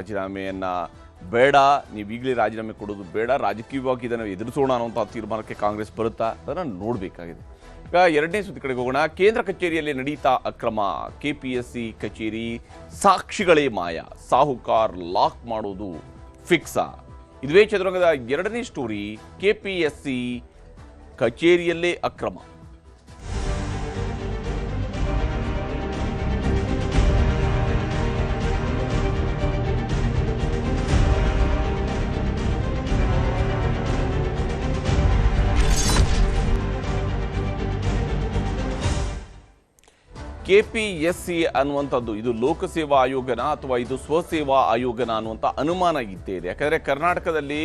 ರಾಜೀನಾಮೆಯನ್ನ ಬೇಡ, ನೀವು ಈಗಲೇ ರಾಜೀನಾಮೆ ಕೊಡೋದು ಬೇಡ, ರಾಜಕೀಯವಾಗಿ ಇದನ್ನು ಎದುರಿಸೋಣ ಅನ್ನುವಂಥ ತೀರ್ಮಾನಕ್ಕೆ ಕಾಂಗ್ರೆಸ್ ಬರುತ್ತಾ ಅದನ್ನು ನೋಡಬೇಕಾಗಿದೆ. ಈಗ ಎರಡನೇ ಸುದ್ದಿ ಕಡೆಗೆ ಹೋಗೋಣ. ಕೇಂದ್ರ ಕಚೇರಿಯಲ್ಲಿ ನಡೀತಾ ಅಕ್ರಮ, ಕೆಪಿಎಸ್ಸಿ ಕಚೇರಿ ಸಾಕ್ಷಿಗಳೇ ಮಾಯ, ಸಾಹುಕಾರ್ ಲಾಕ್ ಮಾಡೋದು ಫಿಕ್ಸಾ? ಇದುವೇ ಚದುರಂಗದ ಎರಡನೇ ಸ್ಟೋರಿ. ಕೆಪಿಎಸ್ಸಿ ಕಚೇರಿಯಲ್ಲೇ ಅಕ್ರಮ. ಕೆಪಿಎಸ್ಸಿ ಅನ್ನುವಂಥದ್ದು ಇದು ಲೋಕಸೇವಾ ಆಯೋಗನ ಅಥವಾ ಇದು ಸ್ವಸೇವಾ ಆಯೋಗನ ಅನ್ನುವಂಥ ಅನುಮಾನ ಇದ್ದೇ ಇದೆ. ಯಾಕಂದರೆ ಕರ್ನಾಟಕದಲ್ಲಿ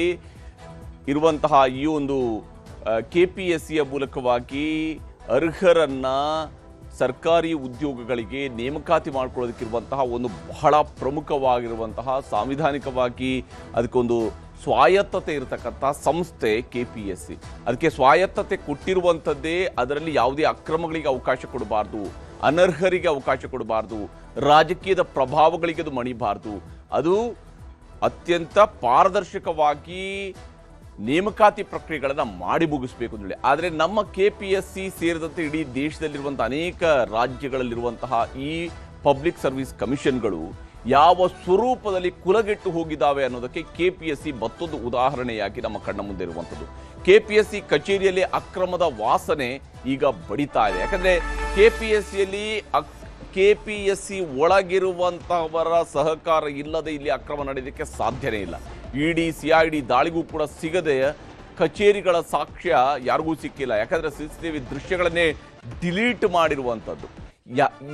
ಇರುವಂತಹ ಈ ಒಂದು ಕೆಪಿಎಸ್ಸಿಯ ಮೂಲಕವಾಗಿ ಅರ್ಹರನ್ನ ಸರ್ಕಾರಿ ಉದ್ಯೋಗಗಳಿಗೆ ನೇಮಕಾತಿ ಮಾಡಿಕೊಳ್ಳೋದಕ್ಕಿರುವಂತಹ ಒಂದು ಬಹಳ ಪ್ರಮುಖವಾಗಿರುವಂತಹ ಸಾಂವಿಧಾನಿಕವಾಗಿ ಅದಕ್ಕೊಂದು ಸ್ವಾಯತ್ತತೆ ಇರತಕ್ಕಂಥ ಸಂಸ್ಥೆ ಕೆಪಿಎಸ್ಸಿ. ಅದಕ್ಕೆ ಸ್ವಾಯತ್ತತೆ ಕೊಟ್ಟಿರುವಂಥದ್ದೇ, ಅದರಲ್ಲಿ ಯಾವುದೇ ಅಕ್ರಮಗಳಿಗೆ ಅವಕಾಶ ಕೊಡಬಾರ್ದು, ಅನರ್ಹರಿಗೆ ಅವಕಾಶ ಕೊಡಬಾರ್ದು, ರಾಜಕೀಯದ ಪ್ರಭಾವಗಳಿಗೆ ಅದು ಮಣಿಬಾರ್ದು, ಅದು ಅತ್ಯಂತ ಪಾರದರ್ಶಕವಾಗಿ ನೇಮಕಾತಿ ಪ್ರಕ್ರಿಯೆಗಳನ್ನು ಮಾಡಿ ಮುಗಿಸ್ಬೇಕು ಅಂತೇಳಿ. ಆದರೆ ನಮ್ಮ ಕೆಪಿಎಸ್ಸಿ ಸೇರಿದಂತೆ ಇಡೀ ದೇಶದಲ್ಲಿರುವಂಥ ಅನೇಕ ರಾಜ್ಯಗಳಲ್ಲಿರುವಂತಹ ಈ ಪಬ್ಲಿಕ್ ಸರ್ವಿಸ್ ಕಮಿಷನ್ಗಳು ಯಾವ ಸ್ವರೂಪದಲ್ಲಿ ಕುಲಗೆಟ್ಟು ಹೋಗಿದ್ದಾವೆ ಅನ್ನೋದಕ್ಕೆ ಕೆಪಿಎಸ್ಸಿ ಮತ್ತೊಂದು ಉದಾಹರಣೆಯಾಗಿ ನಮ್ಮ ಕಣ್ಣ ಮುಂದೆ ಇರುವಂಥದ್ದು. ಕೆಪಿಎಸ್ಸಿ ಕಚೇರಿಯಲ್ಲಿ ಅಕ್ರಮದ ವಾಸನೆ ಈಗ ಬಡಿತಾ ಇದೆ. ಯಾಕಂದರೆ ಕೆಪಿಎಸ್ಸಿ ಒಳಗಿರುವಂತಹವರ ಸಹಕಾರ ಇಲ್ಲದೆ ಇಲ್ಲಿ ಅಕ್ರಮ ನಡೆಯೋದಕ್ಕೆ ಸಾಧ್ಯನೇ ಇಲ್ಲ. ಇಡಿ ಸಿಐಡಿ ದಾಳಿಗೂ ಕೂಡ ಸಿಗದೆ ಕಚೇರಿಗಳ ಸಾಕ್ಷ್ಯ ಯಾರಿಗೂ ಸಿಕ್ಕಿಲ್ಲ. ಯಾಕಂದರೆ CCTV ದೃಶ್ಯಗಳನ್ನೇ ಡಿಲೀಟ್ ಮಾಡಿರುವಂಥದ್ದು.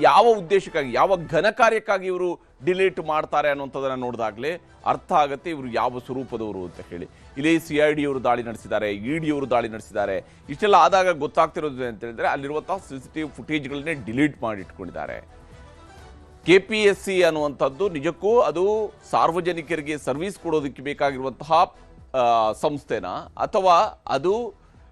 ಯಾವ ಉದ್ದೇಶಕ್ಕಾಗಿ, ಯಾವ ಘನ ಕಾರ್ಯಕ್ಕಾಗಿ ಇವರು ಡಿಲೀಟ್ ಮಾಡ್ತಾರೆ ಅನ್ನುವಂಥದ್ದನ್ನು ನೋಡಿದಾಗಲೇ ಅರ್ಥ ಆಗುತ್ತೆ ಇವರು ಯಾವ ಸ್ವರೂಪದವರು ಅಂತ ಹೇಳಿ. ಇಲ್ಲಿ CID ಅವರು ದಾಳಿ ನಡೆಸಿದ್ದಾರೆ, ಇಡಿ ಅವರು ದಾಳಿ ನಡೆಸಿದ್ದಾರೆ. ಇಷ್ಟೆಲ್ಲ ಆದಾಗ ಗೊತ್ತಾಗ್ತಿರೋದು ಅಂತ ಹೇಳಿದ್ರೆ ಅಲ್ಲಿರುವಂತಹ CCTV ಫುಟೇಜ್ಗಳನ್ನೇ ಡಿಲೀಟ್ ಮಾಡಿಟ್ಕೊಂಡಿದ್ದಾರೆ. ಕೆಪಿಎಸ್ಸಿ ಅನ್ನುವಂಥದ್ದು ನಿಜಕ್ಕೂ ಅದು ಸಾರ್ವಜನಿಕರಿಗೆ ಸರ್ವಿಸ್ ಕೊಡೋದಕ್ಕೆ ಬೇಕಾಗಿರುವಂತಹ ಸಂಸ್ಥೆನ, ಅಥವಾ ಅದು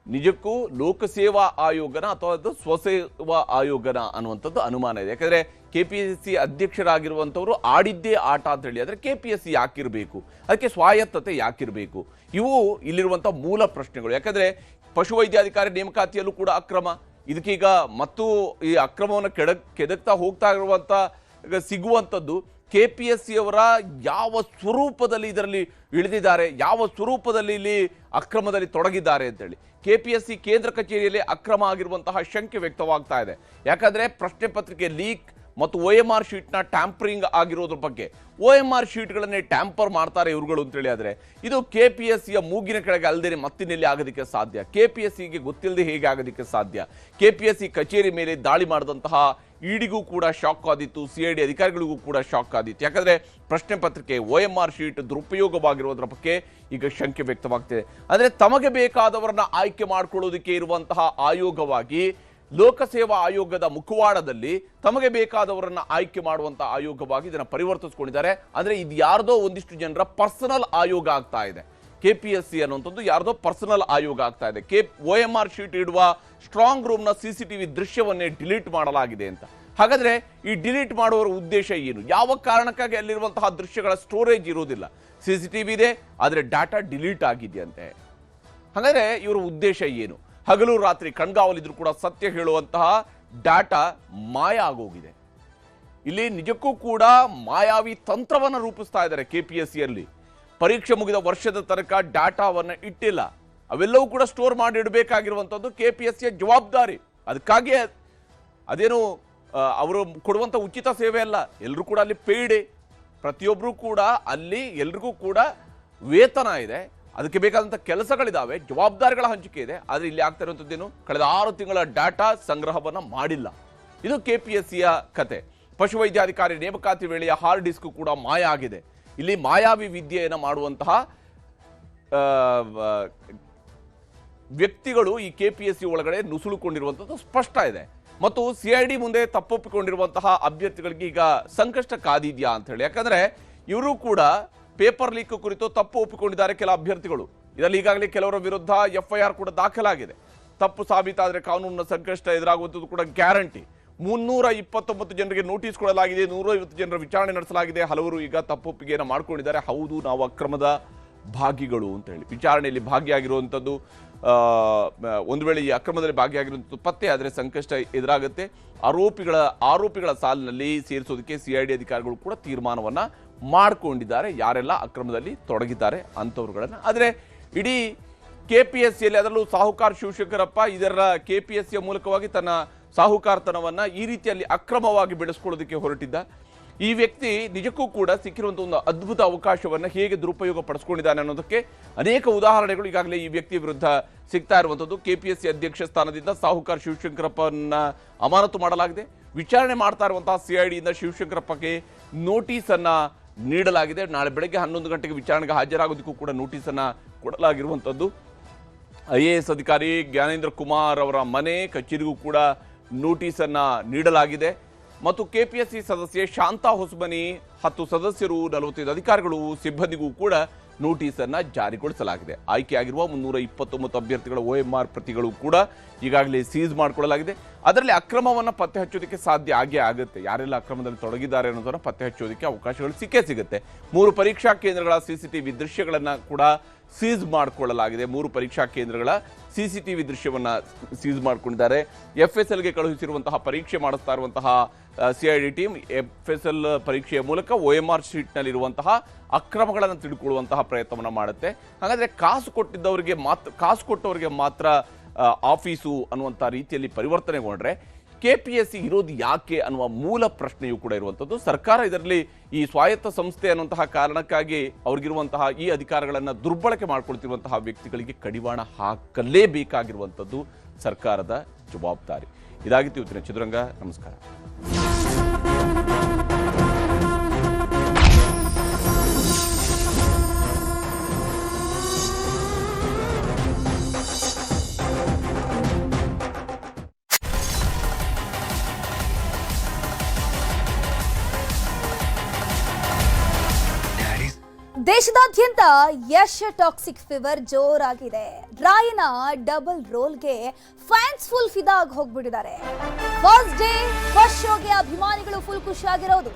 ನಿಜಕ್ಕೂ ಲೋಕಸೇವಾ ಆಯೋಗನ, ಅಥವಾ ಅದು ಸ್ವಸೇವಾ ಆಯೋಗನ ಅನ್ನುವಂಥದ್ದು ಅನುಮಾನ ಇದೆ. ಯಾಕಂದರೆ ಕೆಪಿಎಸ್ಸಿ ಅಧ್ಯಕ್ಷರಾಗಿರುವಂಥವ್ರು ಆಡಿದ್ದೇ ಆಟ ಅಂತ ಹೇಳಿ. ಆದರೆ ಕೆಪಿಎಸ್ಸಿ ಯಾಕಿರಬೇಕು, ಅದಕ್ಕೆ ಸ್ವಾಯತ್ತತೆ ಯಾಕಿರಬೇಕು? ಇವು ಇಲ್ಲಿರುವಂಥ ಮೂಲ ಪ್ರಶ್ನೆಗಳು. ಯಾಕಂದರೆ ಪಶುವೈದ್ಯಾಧಿಕಾರಿ ನೇಮಕಾತಿಯಲ್ಲೂ ಕೂಡ ಅಕ್ರಮ, ಇದಕ್ಕೀಗ ಮತ್ತು ಈ ಅಕ್ರಮವನ್ನು ಕೆದಕ್ತಾ ಹೋಗ್ತಾ ಇರುವಂಥ ಸಿಗುವಂಥದ್ದು ಕೆಪಿಎಸ್ಸಿ ಅವರ ಯಾವ ಸ್ವರೂಪದಲ್ಲಿ ಇದರಲ್ಲಿ ಇಳಿದಿದ್ದಾರೆ, ಯಾವ ಸ್ವರೂಪದಲ್ಲಿ ಇಲ್ಲಿ ಅಕ್ರಮದಲ್ಲಿ ತೊಡಗಿದ್ದಾರೆ ಅಂತೇಳಿ. ಕೆಪಿಎಸ್ಸಿ ಕೇಂದ್ರ ಕಚೇರಿಯಲ್ಲಿ ಅಕ್ರಮ ಆಗಿರುವಂತಹ ಶಂಕೆ ವ್ಯಕ್ತವಾಗ್ತಾ ಇದೆ. ಯಾಕಂದರೆ ಪ್ರಶ್ನೆ ಪತ್ರಿಕೆ ಲೀಕ್ ಮತ್ತು OMR ಶೀಟ್ನ ಟ್ಯಾಂಪರಿಂಗ್ ಆಗಿರೋದ್ರ ಬಗ್ಗೆ, OMR ಶೀಟ್ಗಳನ್ನೇ ಟ್ಯಾಂಪರ್ ಮಾಡ್ತಾರೆ ಇವ್ರುಗಳು ಅಂತೇಳಿ. ಆದರೆ ಇದು ಕೆಪಿಎಸ್ಸಿಯ ಮೂಗಿನ ಕೆಳಗೆ ಅಲ್ಲದೆ ಮತ್ತಿನೆಲ್ಲಿ ಆಗೋದಕ್ಕೆ ಸಾಧ್ಯ? ಕೆಪಿಎಸ್ಸಿಗೆ ಗೊತ್ತಿಲ್ಲದೆ ಹೇಗೆ ಆಗೋದಕ್ಕೆ ಸಾಧ್ಯ? ಕೆಪಿಎಸ್ಸಿ ಕಚೇರಿ ಮೇಲೆ ದಾಳಿ ಮಾಡಿದಂತಹ ಇಡಿಗೂ ಕೂಡ ಶಾಕ್ ಆದಿತ್ತು, CID ಅಧಿಕಾರಿಗಳಿಗೂ ಕೂಡ ಶಾಕ್ ಆದಿತ್ತು. ಯಾಕಂದರೆ ಪ್ರಶ್ನೆ ಪತ್ರಿಕೆ OMR ಶೀಟ್ ದುರುಪಯೋಗವಾಗಿರೋದ್ರ ಬಗ್ಗೆ ಈಗ ಶಂಕೆ ವ್ಯಕ್ತವಾಗ್ತಿದೆ. ಅಂದರೆ ತಮಗೆ ಬೇಕಾದವರನ್ನ ಆಯ್ಕೆ ಮಾಡಿಕೊಳ್ಳೋದಕ್ಕೆ ಇರುವಂತಹ ಆಯೋಗವಾಗಿ ಲೋಕಸೇವಾ ಆಯೋಗದ ಮುಖವಾಡದಲ್ಲಿ ತಮಗೆ ಬೇಕಾದವರನ್ನ ಆಯ್ಕೆ ಮಾಡುವಂತಹ ಆಯೋಗವಾಗಿ ಇದನ್ನು ಪರಿವರ್ತಿಸ್ಕೊಂಡಿದ್ದಾರೆ. ಅಂದರೆ ಇದು ಯಾರ್ದೋ ಒಂದಿಷ್ಟು ಜನರ ಪರ್ಸನಲ್ ಆಯೋಗ ಆಗ್ತಾ ಇದೆ. ಕೆಪಿಎಸ್ಸಿ ಅನ್ನುವಂಥದ್ದು ಯಾರ್ದೋ ಪರ್ಸನಲ್ ಆಯೋಗ ಆಗ್ತಾ ಇದೆ. OMR ಶೀಟ್ ಇಡುವ ಸ್ಟ್ರಾಂಗ್ ರೂಮ್ನ CCTV ದೃಶ್ಯವನ್ನೇ ಡಿಲೀಟ್ ಮಾಡಲಾಗಿದೆ ಅಂತ. ಹಾಗಾದರೆ ಈ ಡಿಲೀಟ್ ಮಾಡುವವರ ಉದ್ದೇಶ ಏನು? ಯಾವ ಕಾರಣಕ್ಕಾಗಿ ಅಲ್ಲಿರುವಂತಹ ದೃಶ್ಯಗಳ ಸ್ಟೋರೇಜ್ ಇರೋದಿಲ್ಲ? CCTV ಇದೆ, ಆದರೆ ಡಾಟಾ ಡಿಲೀಟ್ ಆಗಿದೆಯಂತೆ. ಹಾಗಾದರೆ ಇವರ ಉದ್ದೇಶ ಏನು? ಹಗಲು ರಾತ್ರಿ ಕಣ್ಗಾವಲಿದ್ರು ಕೂಡ ಸತ್ಯ ಹೇಳುವಂತಹ ಡಾಟಾ ಮಾಯ ಆಗೋಗಿದೆ. ಇಲ್ಲಿ ನಿಜಕ್ಕೂ ಕೂಡ ಮಾಯಾವಿ ತಂತ್ರವನ್ನು ರೂಪಿಸ್ತಾ ಇದ್ದಾರೆ ಕೆಪಿಎಸ್ಸಿಯಲ್ಲಿ. ಪರೀಕ್ಷೆ ಮುಗಿದ ವರ್ಷದ ತನಕ ಡಾಟಾವನ್ನು ಇಟ್ಟಿಲ್ಲ, ಅವೆಲ್ಲವೂ ಕೂಡ ಸ್ಟೋರ್ ಮಾಡಿ ಇಡಬೇಕಾಗಿರುವಂಥದ್ದು ಕೆಪಿಎಸ್ಸಿಯ ಜವಾಬ್ದಾರಿ. ಅದಕ್ಕಾಗಿ ಅದೇನು ಅವರು ಕೊಡುವಂಥ ಉಚಿತ ಸೇವೆ ಅಲ್ಲ, ಎಲ್ಲರೂ ಕೂಡ ಅಲ್ಲಿ ಪೇಯ್ಡೆ, ಪ್ರತಿಯೊಬ್ಬರೂ ಕೂಡ ಅಲ್ಲಿ ಎಲ್ರಿಗೂ ಕೂಡ ವೇತನ ಇದೆ, ಅದಕ್ಕೆ ಬೇಕಾದಂಥ ಕೆಲಸಗಳಿದ್ದಾವೆ, ಜವಾಬ್ದಾರಿಗಳ ಹಂಚಿಕೆ ಇದೆ. ಆದರೆ ಇಲ್ಲಿ ಆಗ್ತಾ ಇರುವಂಥದ್ದೇನು, ಕಳೆದ 6 ತಿಂಗಳ ಡಾಟಾ ಸಂಗ್ರಹವನ್ನು ಮಾಡಿಲ್ಲ. ಇದು ಕೆಪಿಎಸ್ಸಿಯ ಕತೆ. ಪಶುವೈದ್ಯಾಧಿಕಾರಿ ನೇಮಕಾತಿ ವೇಳೆಯ ಹಾರ್ಡ್ ಡಿಸ್ಕ್ ಕೂಡ ಮಾಯ ಆಗಿದೆ. ಇಲ್ಲಿ ಮಾಯಾವಿ ವಿದ್ಯೆಯನ್ನು ಮಾಡುವಂತಹ ವ್ಯಕ್ತಿಗಳು ಈ ಕೆಪಿಎಸ್ಸಿ ಒಳಗಡೆ ನುಸುಳುಕೊಂಡಿರುವಂಥದ್ದು ಸ್ಪಷ್ಟ ಇದೆ. ಮತ್ತು CID ಮುಂದೆ ತಪ್ಪೊಪ್ಪಿಕೊಂಡಿರುವಂತಹ ಅಭ್ಯರ್ಥಿಗಳಿಗೆ ಈಗ ಸಂಕಷ್ಟ ಕಾದಿದ್ಯಾ ಅಂತ ಹೇಳಿ. ಯಾಕಂದರೆ ಇವರು ಕೂಡ ಪೇಪರ್ ಲೀಕ್ ಕುರಿತು ತಪ್ಪು ಒಪ್ಪಿಕೊಂಡಿದ್ದಾರೆ ಕೆಲ ಅಭ್ಯರ್ಥಿಗಳು. ಇದರಲ್ಲಿ ಈಗಾಗಲೇ ಕೆಲವರ ವಿರುದ್ಧ FIR ಕೂಡ ದಾಖಲಾಗಿದೆ. ತಪ್ಪು ಸಾಬೀತಾದರೆ ಕಾನೂನಿನ ಸಂಕಷ್ಟ ಎದುರಾಗುವಂಥದ್ದು ಕೂಡ ಗ್ಯಾರಂಟಿ. 329 ಜನರಿಗೆ ನೋಟಿಸ್ ಕೊಡಲಾಗಿದೆ, 150 ಜನರ ವಿಚಾರಣೆ ನಡೆಸಲಾಗಿದೆ. ಹಲವರು ಈಗ ತಪ್ಪೊಪ್ಪಿಗೆಯನ್ನು ಮಾಡ್ಕೊಂಡಿದ್ದಾರೆ. ಹೌದು, ನಾವು ಅಕ್ರಮದ ಭಾಗಿಗಳು ಅಂತ ಹೇಳಿ ವಿಚಾರಣೆಯಲ್ಲಿ ಭಾಗಿಯಾಗಿರುವಂಥದ್ದು. ಒಂದು ವೇಳೆ ಈ ಅಕ್ರಮದಲ್ಲಿ ಭಾಗಿಯಾಗಿರುವಂಥದ್ದು ಪತ್ತೆ ಆದರೆ ಸಂಕಷ್ಟ ಎದುರಾಗುತ್ತೆ. ಆರೋಪಿಗಳ ಸಾಲಿನಲ್ಲಿ ಸೇರಿಸೋದಕ್ಕೆ CID ಅಧಿಕಾರಿಗಳು ಕೂಡ ತೀರ್ಮಾನವನ್ನ ಮಾಡಿಕೊಂಡಿದ್ದಾರೆ, ಯಾರೆಲ್ಲ ಅಕ್ರಮದಲ್ಲಿ ತೊಡಗಿದ್ದಾರೆ ಅಂಥವ್ರುಗಳನ್ನು. ಆದರೆ ಇಡೀ KPSCಯಲ್ಲಿ ಅದರಲ್ಲೂ ಸಾಹುಕಾರ ಶಿವಶಂಕರಪ್ಪ ಇದರ KPSCಯ ಮೂಲಕವಾಗಿ ತನ್ನ ಸಾಹುಕಾರತನವನ್ನು ಈ ರೀತಿಯಲ್ಲಿ ಅಕ್ರಮವಾಗಿ ಬೆಳೆಸ್ಕೊಳ್ಳೋದಕ್ಕೆ ಹೊರಟಿದ್ದ ಈ ವ್ಯಕ್ತಿ ನಿಜಕ್ಕೂ ಕೂಡ ಸಿಕ್ಕಿರುವಂಥ ಒಂದು ಅದ್ಭುತ ಅವಕಾಶವನ್ನು ಹೇಗೆ ದುರುಪಯೋಗ ಪಡಿಸ್ಕೊಂಡಿದ್ದಾನೆ ಅನ್ನೋದಕ್ಕೆ ಅನೇಕ ಉದಾಹರಣೆಗಳು ಈಗಾಗಲೇ ಈ ವ್ಯಕ್ತಿಯ ವಿರುದ್ಧ ಸಿಗ್ತಾ ಇರುವಂಥದ್ದು. KPSC ಅಧ್ಯಕ್ಷ ಸ್ಥಾನದಿಂದ ಸಾಹುಕಾರ ಶಿವಶಂಕರಪ್ಪನ ಅಮಾನತು ಮಾಡಲಾಗಿದೆ. ವಿಚಾರಣೆ ಮಾಡ್ತಾ ಇರುವಂತಹ CIDಯಿಂದ ಶಿವಶಂಕರಪ್ಪಗೆ ನೋಟಿಸನ್ನು ನೀಡಲಾಗಿದೆ. ನಾಳೆ ಬೆಳಗ್ಗೆ 11 ಗಂಟೆಗೆ ವಿಚಾರಣೆಗೆ ಹಾಜರಾಗೋದಕ್ಕೂ ಕೂಡ ನೋಟಿಸನ್ನು ಕೊಡಲಾಗಿರುವಂಥದ್ದು. IAS ಅಧಿಕಾರಿ ಜ್ಞಾನೇಂದ್ರ ಕುಮಾರ್ ಅವರ ಮನೆ ಕಚೇರಿಗೂ ಕೂಡ ನೋಟಿಸನ್ನು ನೀಡಲಾಗಿದೆ. ಮತ್ತು KPSC ಸದಸ್ಯೆ ಶಾಂತಾ ಹೊಸಮನಿ 10 ಸದಸ್ಯರು 45 ಅಧಿಕಾರಿಗಳು ಸಿಬ್ಬಂದಿಗೂ ಕೂಡ ನೋಟಿಸನ್ನು ಜಾರಿಗೊಳಿಸಲಾಗಿದೆ. ಆಯ್ಕೆಯಾಗಿರುವ 329 ಅಭ್ಯರ್ಥಿಗಳ OMR ಪ್ರತಿಗಳು ಕೂಡ ಈಗಾಗಲೇ ಸೀಸ್ ಮಾಡಿಕೊಳ್ಳಲಾಗಿದೆ. ಅದರಲ್ಲಿ ಅಕ್ರಮವನ್ನು ಪತ್ತೆ ಹಚ್ಚೋದಕ್ಕೆ ಸಾಧ್ಯ ಆಗುತ್ತೆ. ಯಾರೆಲ್ಲ ಅಕ್ರಮದಲ್ಲಿ ತೊಡಗಿದ್ದಾರೆ ಅನ್ನೋದನ್ನು ಪತ್ತೆ ಹಚ್ಚೋದಕ್ಕೆ ಅವಕಾಶಗಳು ಸಿಕ್ಕೇ 3 ಪರೀಕ್ಷಾ ಕೇಂದ್ರಗಳ CCTV ದೃಶ್ಯಗಳನ್ನು ಕೂಡ ಸೀಸ್ ಮಾಡಿಕೊಳ್ಳಲಾಗಿದೆ. 3 ಪರೀಕ್ಷಾ ಕೇಂದ್ರಗಳ CCTV ದೃಶ್ಯವನ್ನು ಸೀಸ್ ಮಾಡಿಕೊಂಡಿದ್ದಾರೆ. FSLಗೆ ಕಳುಹಿಸಿರುವಂತಹ ಪರೀಕ್ಷೆ ಮಾಡಿಸ್ತಾ ಇರುವಂತಹ CID ಟೀಮ್ FSL ಪರೀಕ್ಷೆಯ ಮೂಲಕ OMR ಶೀಟ್ನಲ್ಲಿರುವಂತಹ ಅಕ್ರಮಗಳನ್ನು ತಿಳ್ಕೊಳ್ಳುವಂತಹ ಪ್ರಯತ್ನವನ್ನು ಮಾಡುತ್ತೆ. ಹಾಗಾದರೆ ಕಾಸು ಕೊಟ್ಟವರಿಗೆ ಮಾತ್ರ ಆಫೀಸು ಅನ್ನುವಂಥ ರೀತಿಯಲ್ಲಿ ಪರಿವರ್ತನೆಗೊಂಡ್ರೆ KPSC ಇರೋದು ಯಾಕೆ ಅನ್ನುವ ಮೂಲ ಪ್ರಶ್ನೆಯೂ ಕೂಡ ಇರುವಂಥದ್ದು. ಸರ್ಕಾರ ಇದರಲ್ಲಿ ಈ ಸ್ವಾಯತ್ತ ಸಂಸ್ಥೆ ಅನ್ನುವಂತಹ ಕಾರಣಕ್ಕಾಗಿ ಅವ್ರಿಗಿರುವಂತಹ ಈ ಅಧಿಕಾರಗಳನ್ನು ದುರ್ಬಳಕೆ ಮಾಡಿಕೊಳ್ತಿರುವಂತಹ ವ್ಯಕ್ತಿಗಳಿಗೆ ಕಡಿವಾಣ ಹಾಕಲೇಬೇಕಾಗಿರುವಂಥದ್ದು ಸರ್ಕಾರದ ಜವಾಬ್ದಾರಿ. ಇದಾಗಿತ್ತು ಇವತ್ತಿನ ಚದುರಂಗ. ನಮಸ್ಕಾರ. ದೇಶದಾದ್ಯಂತ ಯಶ್ ಟಾಕ್ಸಿಕ್ ಫೀವರ್ ಜೋರಾಗಿದೆ. ರಾಯನ ಡಬಲ್ ರೋಲ್ಗೆ ಫ್ಯಾನ್ಸ್ ಫುಲ್ ಫಿದಾಗಿ ಹೋಗ್ಬಿಟ್ಟಿದ್ದಾರೆ. ಫಸ್ಟ್ ಡೇ ಫಸ್ಟ್ ಶೋಗೆ ಅಭಿಮಾನಿಗಳು ಫುಲ್ ಖುಷಿಯಾಗಿರೋದು.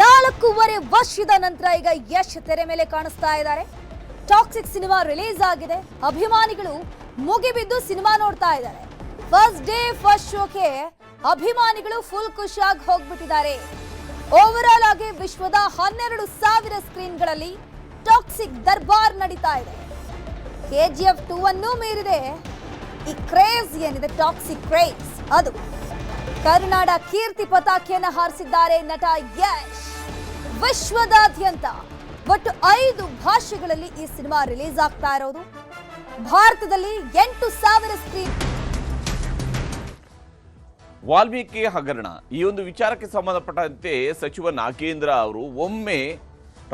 4.5 ವರ್ಷದ ನಂತರ ಈಗ ಯಶ್ ತೆರೆ ಮೇಲೆ ಕಾಣಿಸ್ತಾ ಇದ್ದಾರೆ. ಟಾಕ್ಸಿಕ್ ಸಿನಿಮಾ ರಿಲೀಸ್ ಆಗಿದೆ. ಅಭಿಮಾನಿಗಳು ಮುಗಿಬಿದ್ದು ಸಿನಿಮಾ ನೋಡ್ತಾ ಇದ್ದಾರೆ. ಫಸ್ಟ್ ಡೇ ಫಸ್ಟ್ ಶೋಗೆ ಅಭಿಮಾನಿಗಳು ಫುಲ್ ಖುಷಿಯಾಗಿ ಹೋಗ್ಬಿಟ್ಟಿದ್ದಾರೆ. ಓವರ್ ಆಲ್ ಆಗಿ ವಿಶ್ವದ 12,000 ಸ್ಕ್ರೀನ್ಗಳಲ್ಲಿ ಟಾಕ್ಸಿಕ್ ದರ್ಬಾರ್ ನಡೀತಾ ಇದೆ. KGF 2 ಅನ್ನು ಮೀರಿದೆ ಈ ಕ್ರೇಜ್ ಏನಿದೆ, ಟಾಕ್ಸಿಕ್ ಕ್ರೇಜ್. ಅದು ಕರ್ನಾಡ ಕೀರ್ತಿ ಪತಾಕೆಯನ್ನು ಹಾರಿಸಿದ್ದಾರೆ ನಟ ಯಶ್. ವಿಶ್ವದಾದ್ಯಂತ ಒಟ್ಟು 5 ಭಾಷೆಗಳಲ್ಲಿ ಈ ಸಿನಿಮಾ ರಿಲೀಸ್ ಆಗ್ತಾ ಇರೋದು. ಭಾರತದಲ್ಲಿ 8,000 ಸ್ಕ್ರೀನ್. ವಾಲ್ಮೀಕಿ ಹಗರಣ ಈ ಒಂದು ವಿಚಾರಕ್ಕೆ ಸಂಬಂಧಪಟ್ಟಂತೆ ಸಚಿವ ನಾಗೇಂದ್ರ ಅವರು ಒಮ್ಮೆ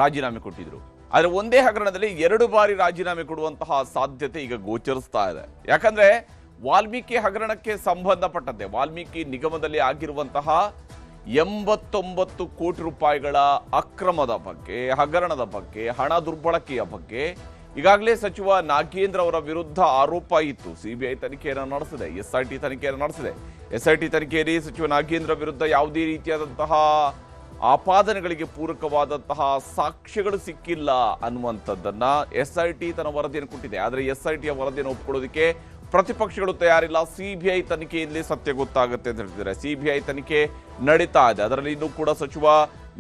ರಾಜೀನಾಮೆ ಕೊಟ್ಟಿದ್ರು. ಆದರೆ ಒಂದೇ ಹಗರಣದಲ್ಲಿ 2 ಬಾರಿ ರಾಜೀನಾಮೆ ಕೊಡುವಂತಹ ಸಾಧ್ಯತೆ ಈಗ ಗೋಚರಿಸ್ತಾ ಇದೆ. ಯಾಕಂದ್ರೆ ವಾಲ್ಮೀಕಿ ಹಗರಣಕ್ಕೆ ಸಂಬಂಧಪಟ್ಟಂತೆ ವಾಲ್ಮೀಕಿ ನಿಗಮದಲ್ಲಿ ಆಗಿರುವಂತಹ 89 ಕೋಟಿ ರೂಪಾಯಿಗಳ ಅಕ್ರಮದ ಬಗ್ಗೆ, ಹಗರಣದ ಬಗ್ಗೆ, ಹಣ ದುರ್ಬಳಕೆಯ ಬಗ್ಗೆ ಈಗಾಗಲೇ ಸಚಿವ ನಾಗೇಂದ್ರ ಅವರ ವಿರುದ್ಧ ಆರೋಪ ಇತ್ತು. CBI ತನಿಖೆಯನ್ನು ನಡೆಸಿದೆ, SIT ತನಿಖೆಯನ್ನು ನಡೆಸಿದೆ. SIT ತನಿಖೆಯಲ್ಲಿ ಸಚಿವ ನಾಗೇಂದ್ರ ವಿರುದ್ಧ ಯಾವುದೇ ರೀತಿಯಾದಂತಹ ಆಪಾದನೆಗಳಿಗೆ ಪೂರಕವಾದಂತಹ ಸಾಕ್ಷ್ಯಗಳು ಸಿಕ್ಕಿಲ್ಲ ಅನ್ನುವಂಥದ್ದನ್ನ SIT ತನ್ನ ವರದಿಯನ್ನು ಕೊಟ್ಟಿದೆ. ಆದರೆ SITಯ ವರದಿಯನ್ನು ಒಪ್ಪಿಕೊಳ್ಳೋದಕ್ಕೆ ಪ್ರತಿಪಕ್ಷಗಳು ತಯಾರಿಲ್ಲ. CBI ತನಿಖೆಯಲ್ಲಿ ಸತ್ಯ ಗೊತ್ತಾಗುತ್ತೆ ಅಂತ ಹೇಳ್ತಿದ್ದಾರೆ. CBI ತನಿಖೆ ನಡೀತಾ ಇದೆ. ಅದರಲ್ಲಿ ಇನ್ನೂ ಕೂಡ ಸಚಿವ